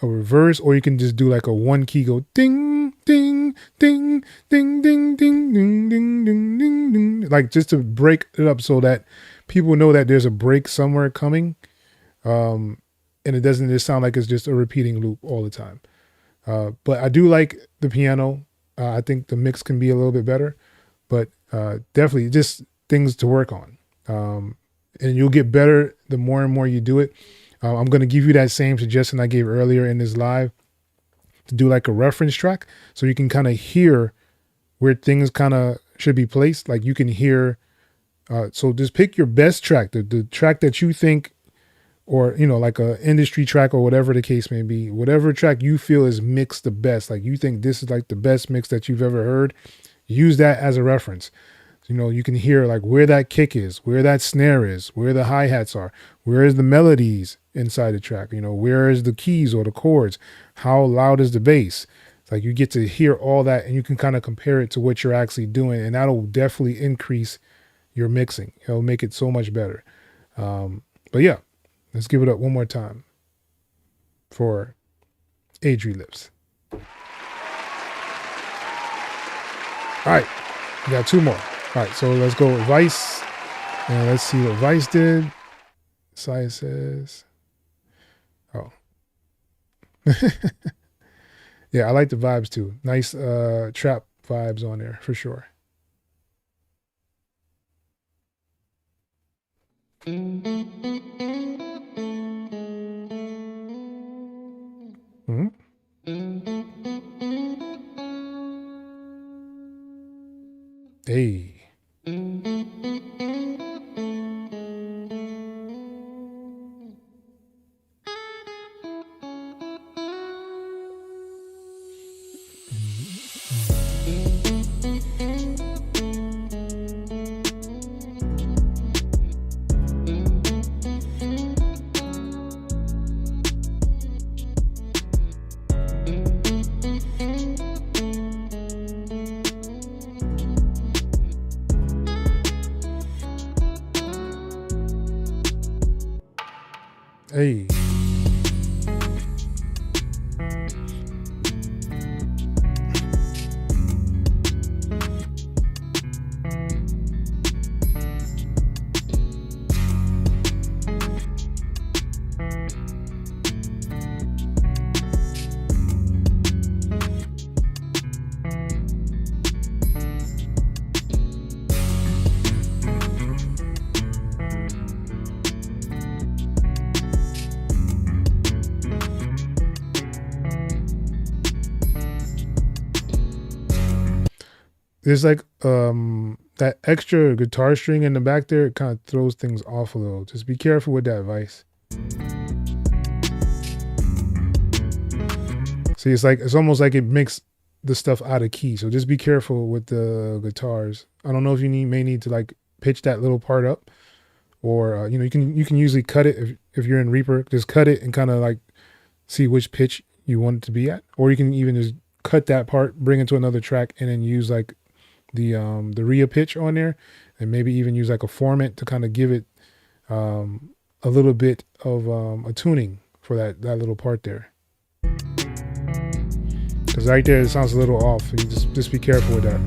a reverse, or you can just do like a one key, go ding, ding, ding, ding, ding, ding, ding, ding, ding, ding, ding, like just to break it up so that people know that there's a break somewhere coming. And it doesn't just sound like it's just a repeating loop all the time. But I do like the piano. I think the mix can be a little bit better, but definitely just things to work on. And you'll get better the more and more you do it. I'm going to give you that same suggestion I gave earlier in this live to do like a reference track, so you can kind of hear where things kind of should be placed. Like you can hear, so just pick your best track, the track that you think, or, you know, like a industry track or whatever the case may be, whatever track you feel is mixed the best. Like you think this is like the best mix that you've ever heard. Use that as a reference. You know, you can hear like where that kick is, where that snare is, where the hi-hats are, where is the melodies inside the track, you know, where is the keys or the chords, how loud is the bass. It's like you get to hear all that, and you can kind of compare it to what you're actually doing, and that'll definitely increase your mixing. It'll make it so much better. But yeah, let's give it up one more time for AG lifts. All right, we got two more. All right, so let's go with Vice, and let's see what Vice did. Sai says, oh. Yeah, I like the vibes too. Nice trap vibes on there for sure. Mm-hmm. Hey. Hey. There's like that extra guitar string in the back there. It kind of throws things off a little. Just be careful with that, Vice. See, it's almost like it makes the stuff out of key. So just be careful with the guitars. I don't know if you may need to like pitch that little part up, or you know, you can usually cut it if you're in Reaper. Just cut it and kind of like see which pitch you want it to be at, or you can even just cut that part, bring it to another track, and then use like the Rhea pitch on there, and maybe even use like a formant to kind of give it a little bit of a tuning for that little part there. Because right there it sounds a little off. You just be careful with that.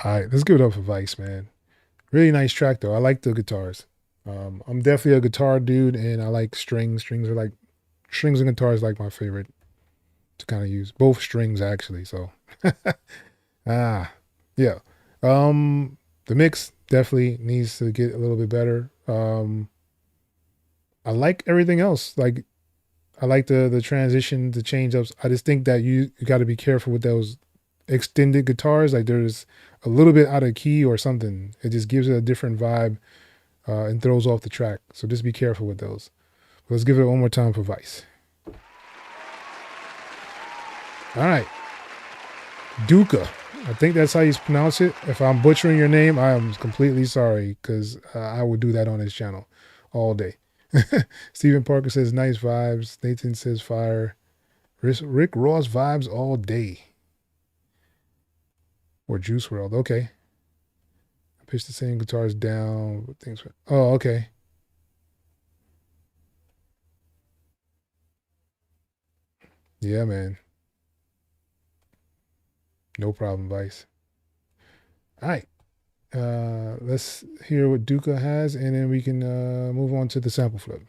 All right, let's give it up for Vice, man. Really nice track though. I like the guitars. I'm definitely a guitar dude, and I like strings. Strings and guitars like my favorite to kind of use. Both strings actually. So, yeah. The mix definitely needs to get a little bit better. I like everything else. Like, I like the transition, the change ups. I just think that you got to be careful with those extended guitars. Like, there's a little bit out of key or something. It just gives it a different vibe and throws off the track. So just be careful with those. Let's give it one more time for Vice. All right. Duca. I think that's how you pronounce it. If I'm butchering your name, I am completely sorry, because I would do that on his channel all day. Stephen Parker says nice vibes. Nathan says fire. Rick Ross vibes all day. Or Juice WRLD. Okay. I pitched the same guitars down. Things. Oh, okay. Yeah, man. No problem, Vice. All right. Let's hear what Duca has, and then we can move on to the sample flip.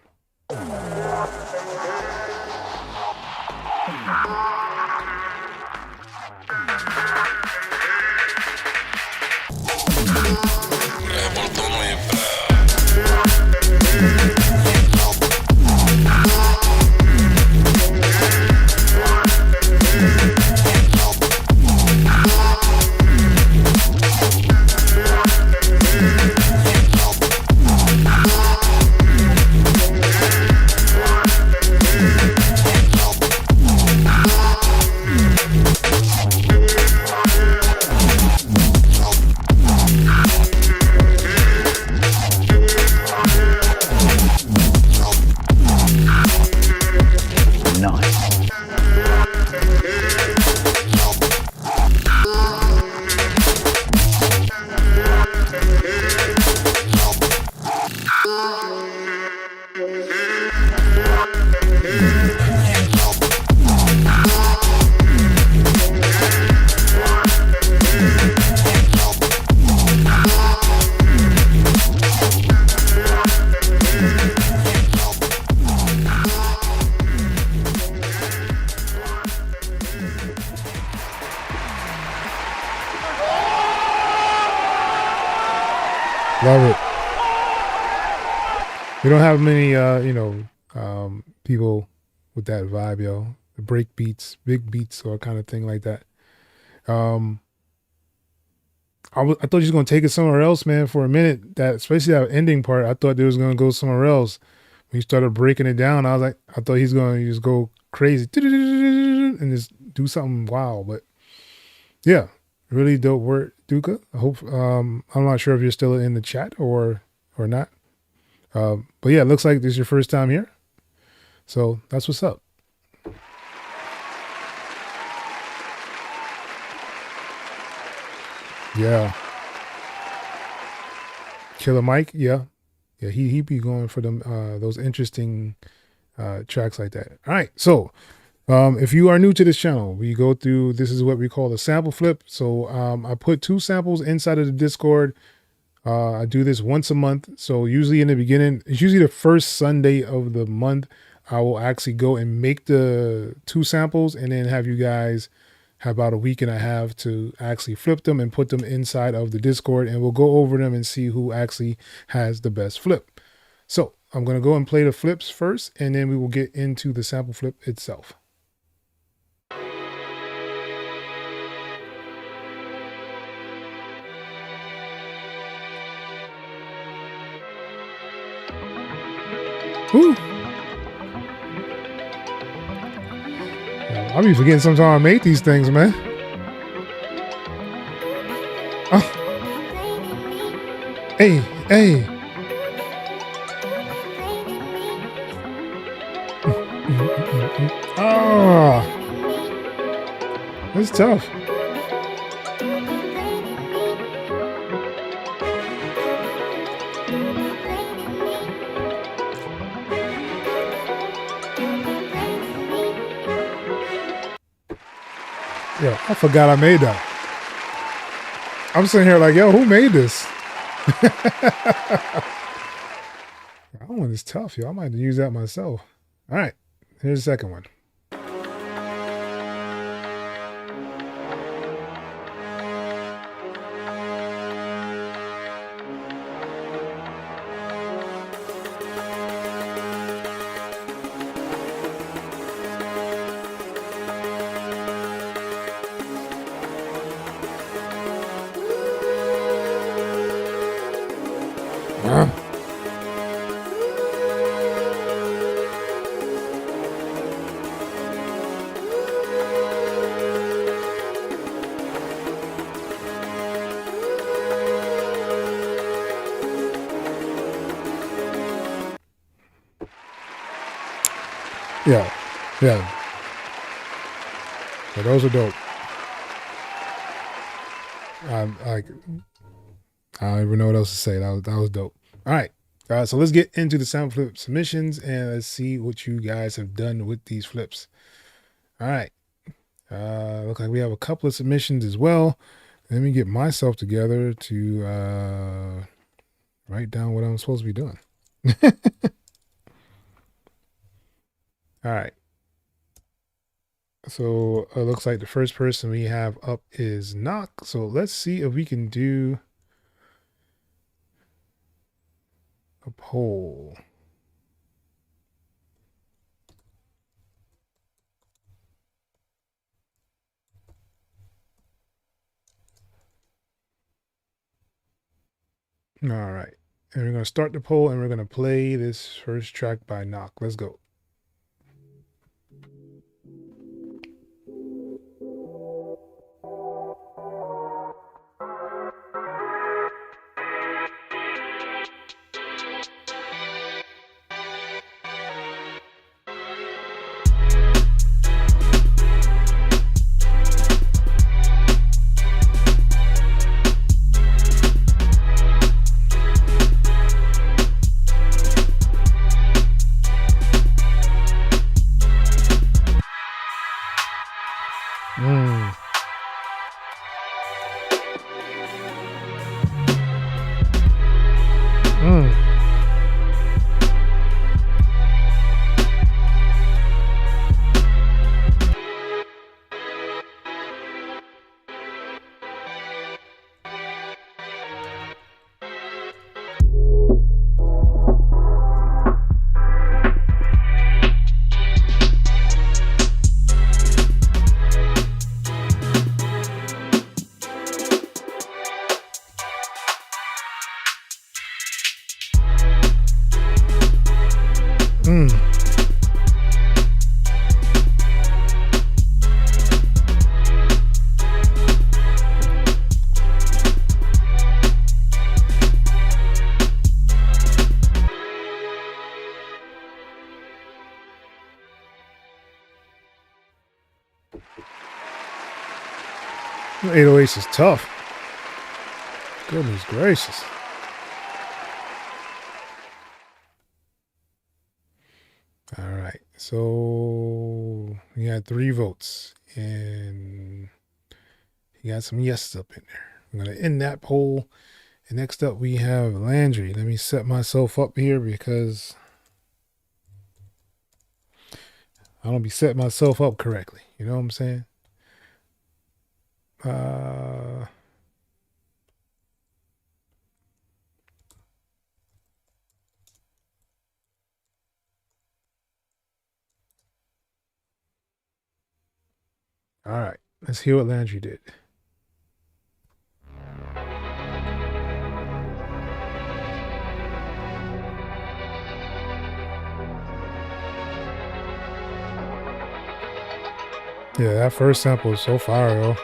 Love it. We don't have many, people with that vibe, yo. The break beats, big beats, or kind of thing like that. I thought you was gonna take it somewhere else, man. For a minute, especially that ending part, I thought they was gonna go somewhere else. When you started breaking it down, I thought he's gonna just go crazy and just do something wild. But yeah, really dope work, Duca. I hope. I'm not sure if you're still in the chat or not. But yeah, it looks like this is your first time here. So that's what's up. Yeah. Killer Mike, yeah. Yeah, he be going for them those interesting tracks like that. All right, so if you are new to this channel, we go through, this is what we call a sample flip. So I put 2 samples inside of the Discord. I do this once a month. So usually in the beginning, it's usually the first Sunday of the month. I will actually go and make the 2 samples and then have you guys have about a week and a half to actually flip them and put them inside of the Discord, and we'll go over them and see who actually has the best flip. So I'm going to go and play the flips first, and then we will get into the sample flip itself. Woo! I'll be forgetting sometimes I make these things, man. Oh. Hey, hey. Oh, that's tough. Yo, I forgot I made that. I'm sitting here like, yo, who made this? That one is tough, yo. I might have to use that myself. All right, here's the second one. Yeah. But those are dope. I don't even know what else to say. That was dope. All right. So let's get into the sample flip submissions and let's see what you guys have done with these flips. All right. Look like we have a couple of submissions as well. Let me get myself together to write down what I'm supposed to be doing. All right. So it looks like the first person we have up is Knock. So let's see if we can do a poll. All right. And we're going to start the poll and we're going to play this first track by Knock. Let's go. The 808 is tough. Goodness gracious. All right. So we had 3 votes and you got some yeses up in there. I'm going to end that poll. And next up we have Landry. Let me set myself up here because I don't be setting myself up correctly. You know what I'm saying? All right, let's hear what Landry did. Yeah, that first sample is so fire, yo.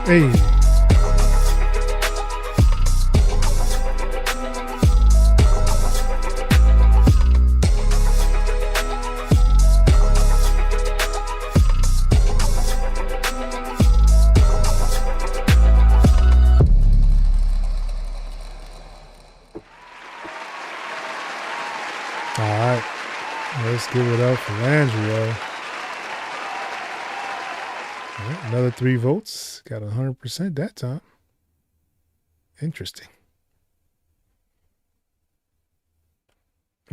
Hey. All right, let's give it up for Landry. Right, another 3 votes. Got 100% that time. Interesting.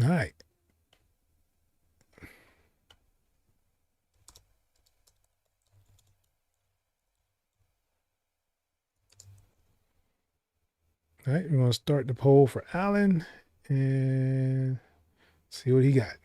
All right. All right, we're going to start the poll for Alan and see what he got.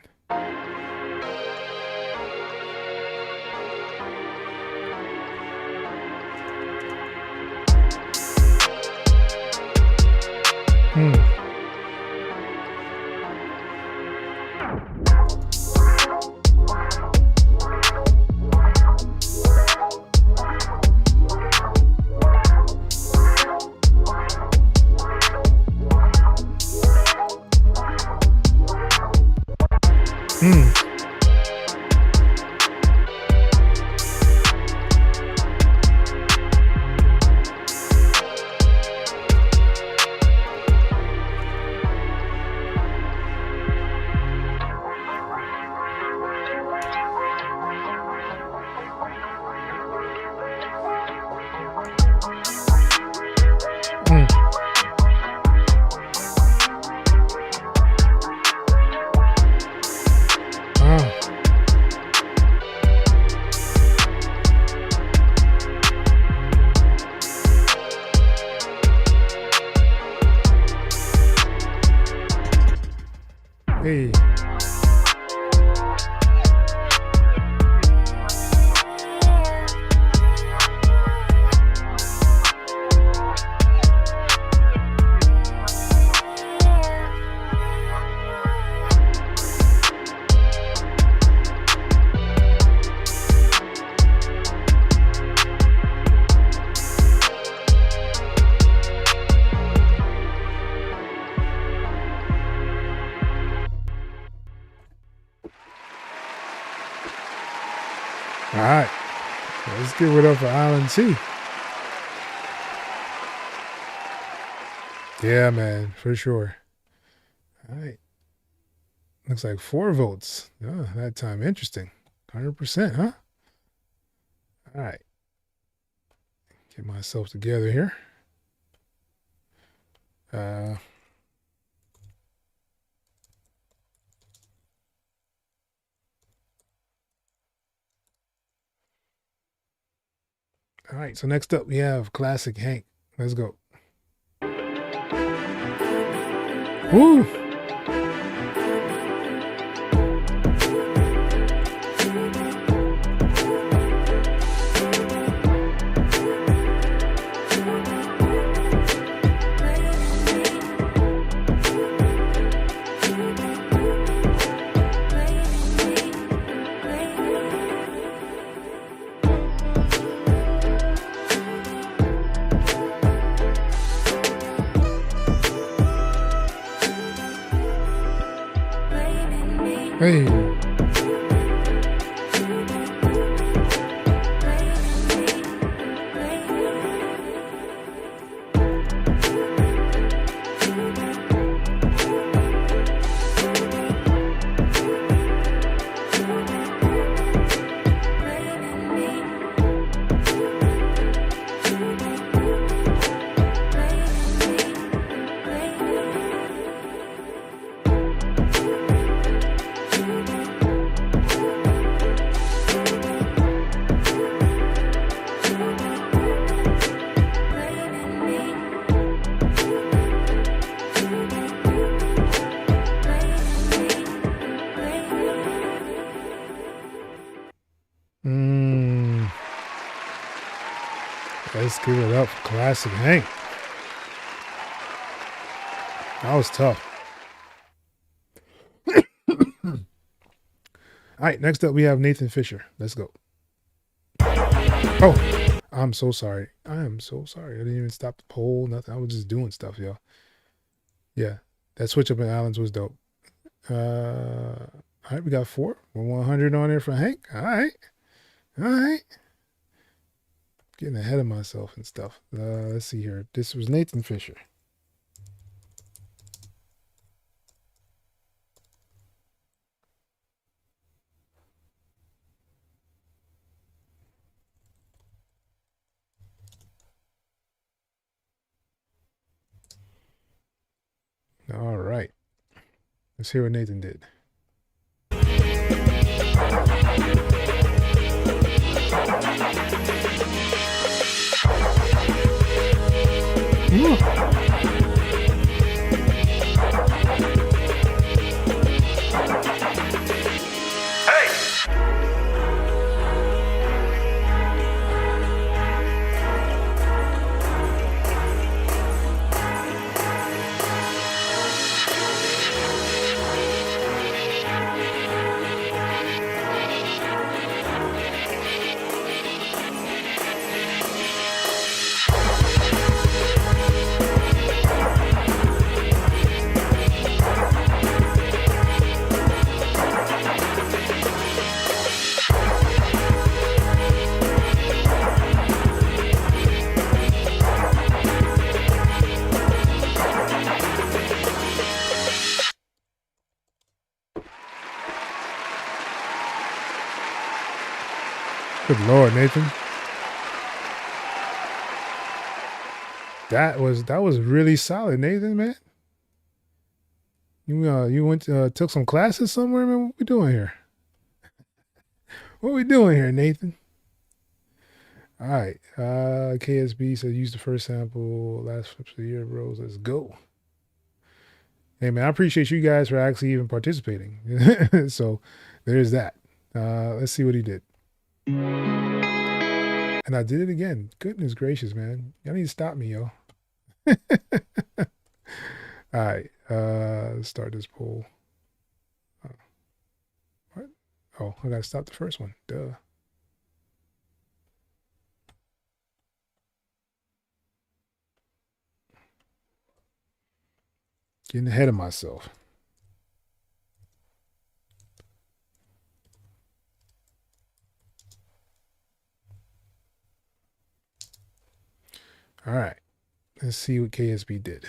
Hey. All right, let's give it up for Alan T. Yeah, man, for sure. All right. Looks like 4 votes. Oh, that time. Interesting. 100%, huh? All right. Get myself together here. All right, so next up we have Classic Hank. Let's go. Woo! Hey. Let's give it up for Classic Hank. That was tough. All right, next up we have Nathan Fisher. Let's go. Oh, I'm so sorry. I am so sorry. I didn't even stop the poll, nothing. I was just doing stuff, y'all. Yeah, that switch up in Allen's was dope. All right, we got 4. 100 on there for Hank. All right. All right. Getting ahead of myself and stuff. Let's see here. This was Nathan Fisher. All right. Let's hear what Nathan did. Good Lord, Nathan. That was really solid, Nathan, man. You went took some classes somewhere, man. What we doing here? What we doing here, Nathan? All right. KSB said use the first sample, last flips of the year, bros. Let's go. Hey man, I appreciate you guys for actually even participating. So there's that. Let's see what he did. And I did it again. Goodness gracious, man. Y'all need to stop me, yo. All right. Let's start this poll. What? Oh, I gotta stop the first one. Duh. Getting ahead of myself. All right, let's see what KSB did.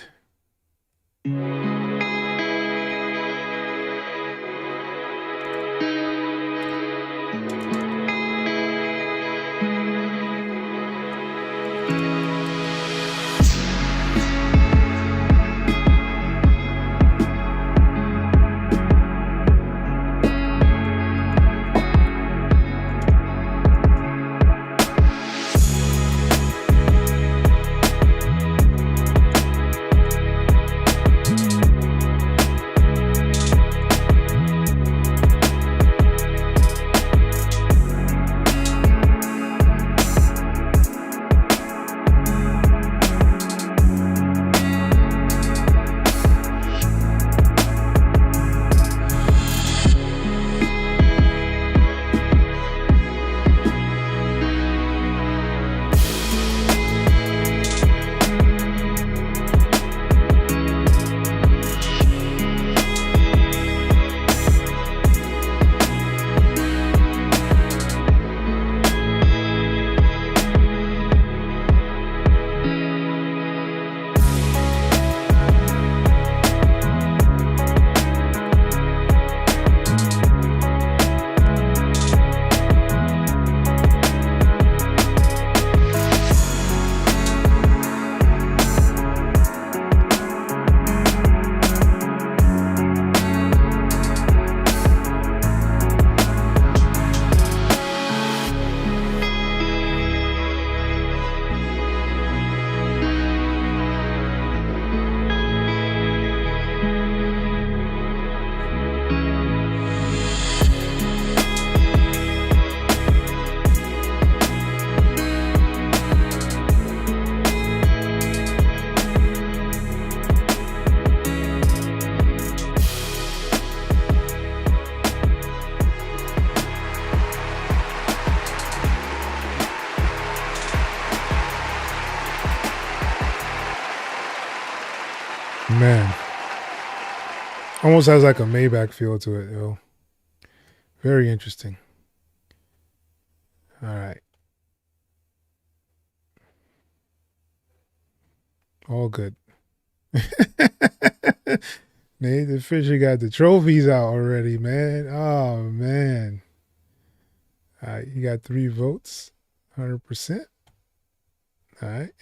Man. Almost has like a Maybach feel to it, yo. Very interesting. All right. All good. Nathan Fisher got the trophies out already, man. Oh, man. All right, you got 3 votes, 100%. All right.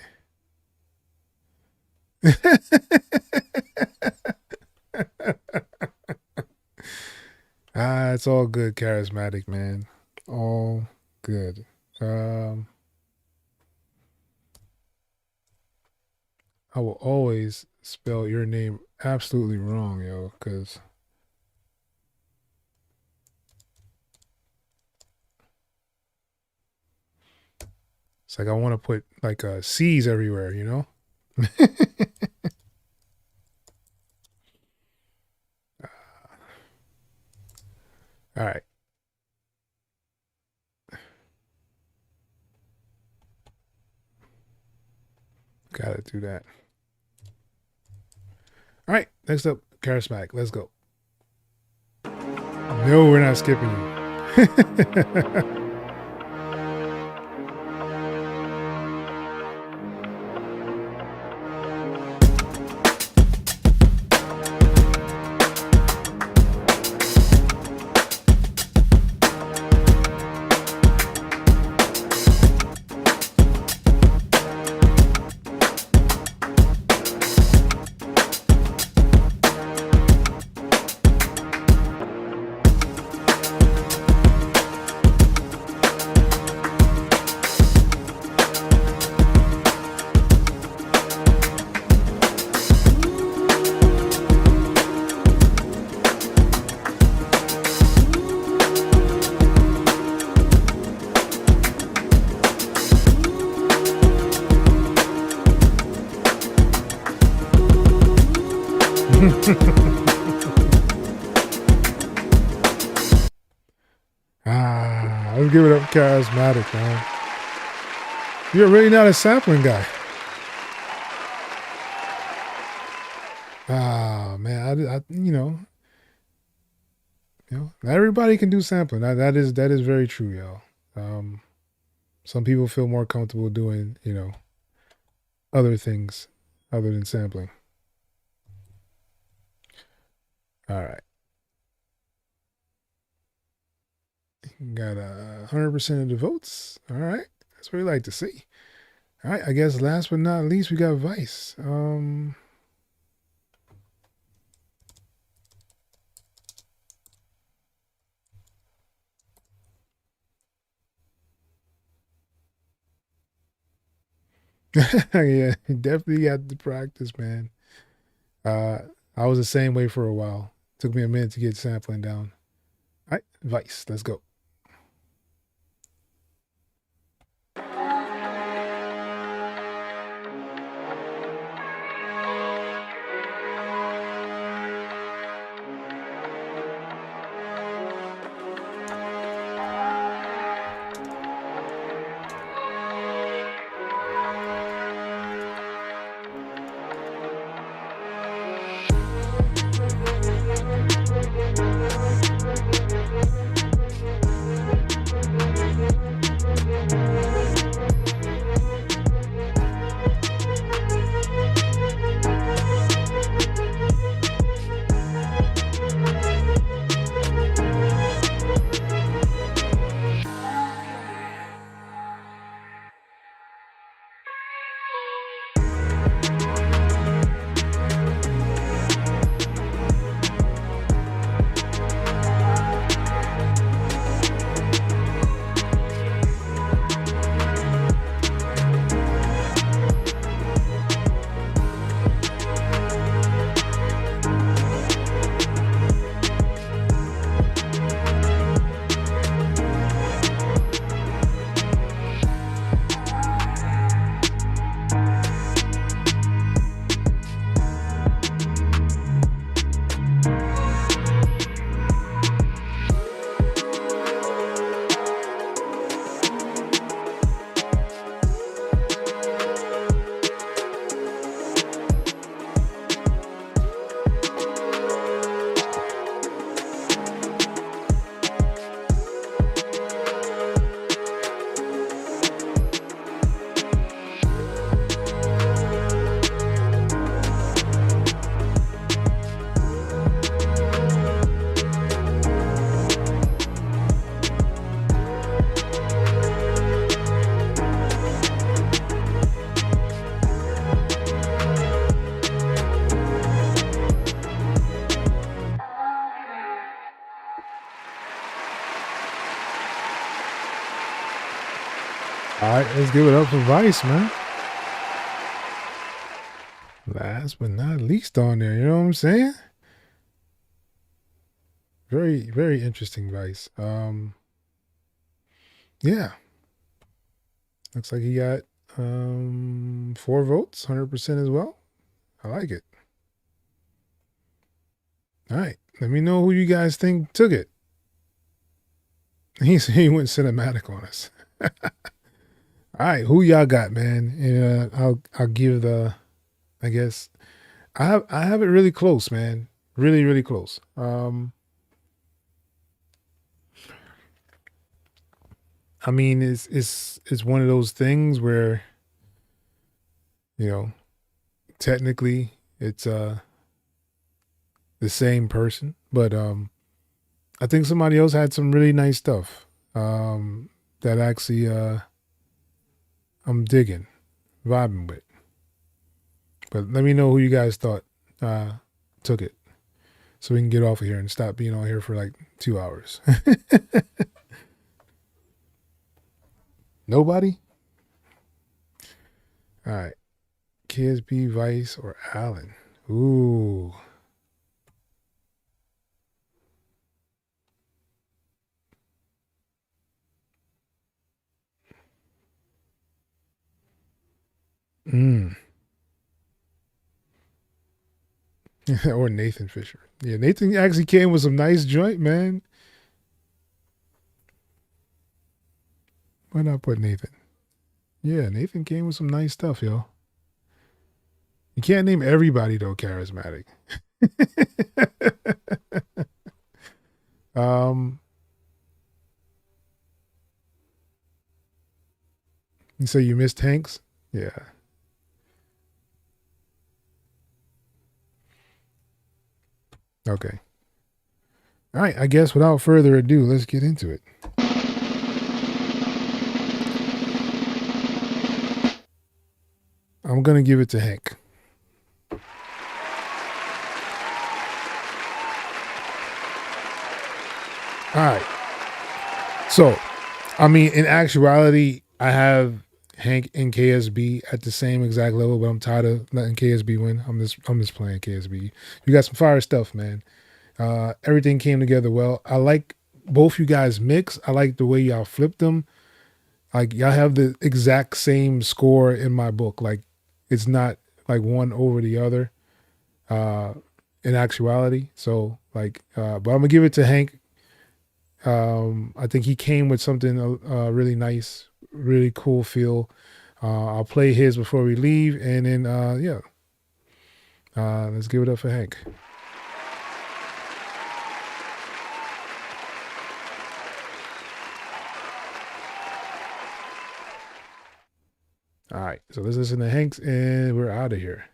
It's all good, charismatic, man. All good. I will always spell your name absolutely wrong, yo, because it's like I want to put like C's everywhere, you know? All right. Gotta do that. All right, next up, Charismatic. Let's go. No, we're not skipping you. Let's give it up, Charismatic, man. You're really not a sampling guy. Man, I you know, not everybody can do sampling. That is very true, y'all. Some people feel more comfortable doing, other things other than sampling. All right. Got 100% of the votes. All right. That's what we like to see. All right. I guess last but not least, we got Vice. Yeah, definitely got to practice, man. I was the same way for a while. Took me a minute to get sampling down. All right, Vice, let's go. All right, let's give it up for Vice, man. Last but not least on there, you know what I'm saying? Very, very interesting Vice. Yeah. Looks like he got 4 votes, 100% as well. I like it. All right, let me know who you guys think took it. He went cinematic on us. All right, who y'all got, man? Yeah, I'll give the, I guess I have it really close, man. Really, really close. I mean, it's one of those things where, you know, technically it's the same person, but I think somebody else had some really nice stuff that actually I'm digging, vibing with. But let me know who you guys thought took it, so we can get off of here and stop being on here for like 2 hours. Nobody? All right. KSB, Vice, or Allen? Ooh. Or Nathan Fisher. Yeah, Nathan actually came with some nice joint, man. Why not put Nathan? Yeah, Nathan came with some nice stuff, yo. You can't name everybody though charismatic. You say you missed Hanks? Yeah. Okay. All right, I guess without further ado, let's get into it. I'm going to give it to Hank. All right. So, I mean, in actuality, I have Hank and KSB at the same exact level, but I'm tired of letting KSB win. I'm just playing KSB. You got some fire stuff, man. Everything came together well. I like both you guys mix. I like the way y'all flipped them. Like y'all have the exact same score in my book. Like it's not like one over the other in actuality. So like, but I'm gonna give it to Hank. I think he came with something really nice, really cool feel. I'll play his before we leave, and then yeah, let's give it up for Hank. All right, so let's listen to Hank's, and we're out of here.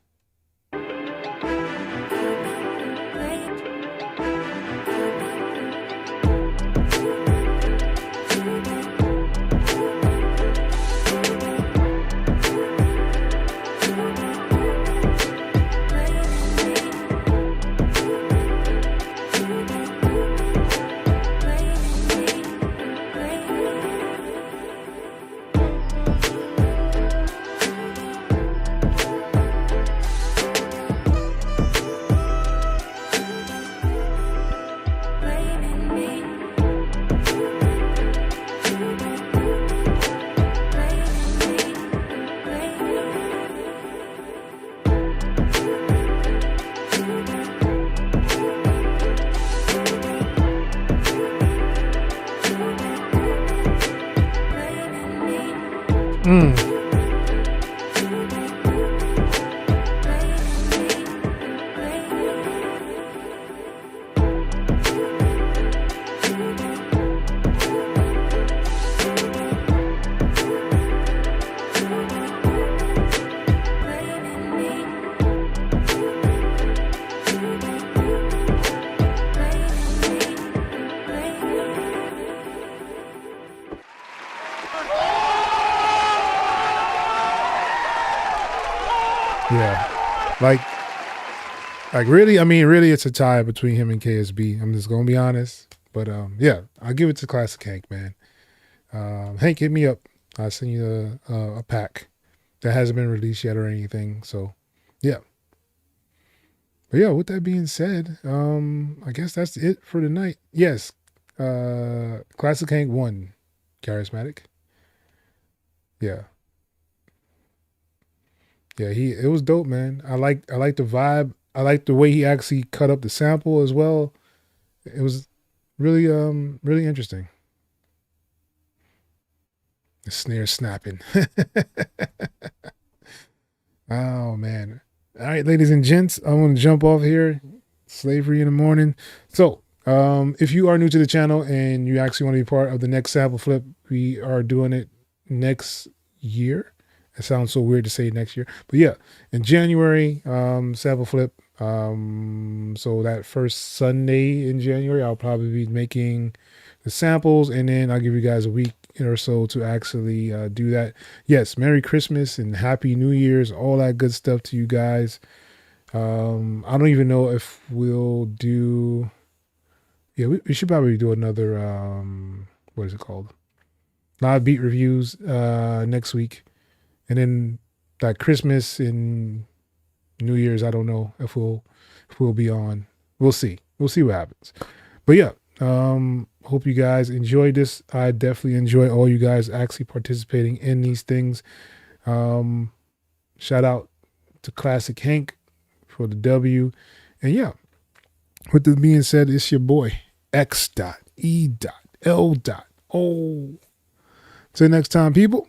Yeah, like really, I mean, really, it's a tie between him and KSB. I'm just gonna be honest, but yeah, I'll give it to Classic Hank, man. Hank, hit me up. I'll send you a pack that hasn't been released yet or anything. So, yeah. But yeah, with that being said, I guess that's it for tonight. Yes, Classic Hank won, Charismatic. Yeah. Yeah, it was dope, man. I like the vibe. I like the way he actually cut up the sample as well. It was really really interesting. The snare snapping. Oh man. All right, ladies and gents, I want to jump off here. Slavery in the morning. So, if you are new to the channel and you actually want to be part of the next sample flip, we are doing it next year. It sounds so weird to say next year, but yeah, in January, sample flip. So that first Sunday in January, I'll probably be making the samples, and then I'll give you guys a week or so to actually do that. Yes, Merry Christmas and Happy New Year's, all that good stuff to you guys. I don't even know if we'll do. Yeah, we should probably do another. What is it called? Live beat reviews next week. And then that Christmas and New Year's, I don't know if we'll be on. We'll see. We'll see what happens. But yeah, hope you guys enjoyed this. I definitely enjoy all you guys actually participating in these things. Shout out to Classic Hank for the W. And yeah, with this being said, it's your boy X.E.L. Till next time, people.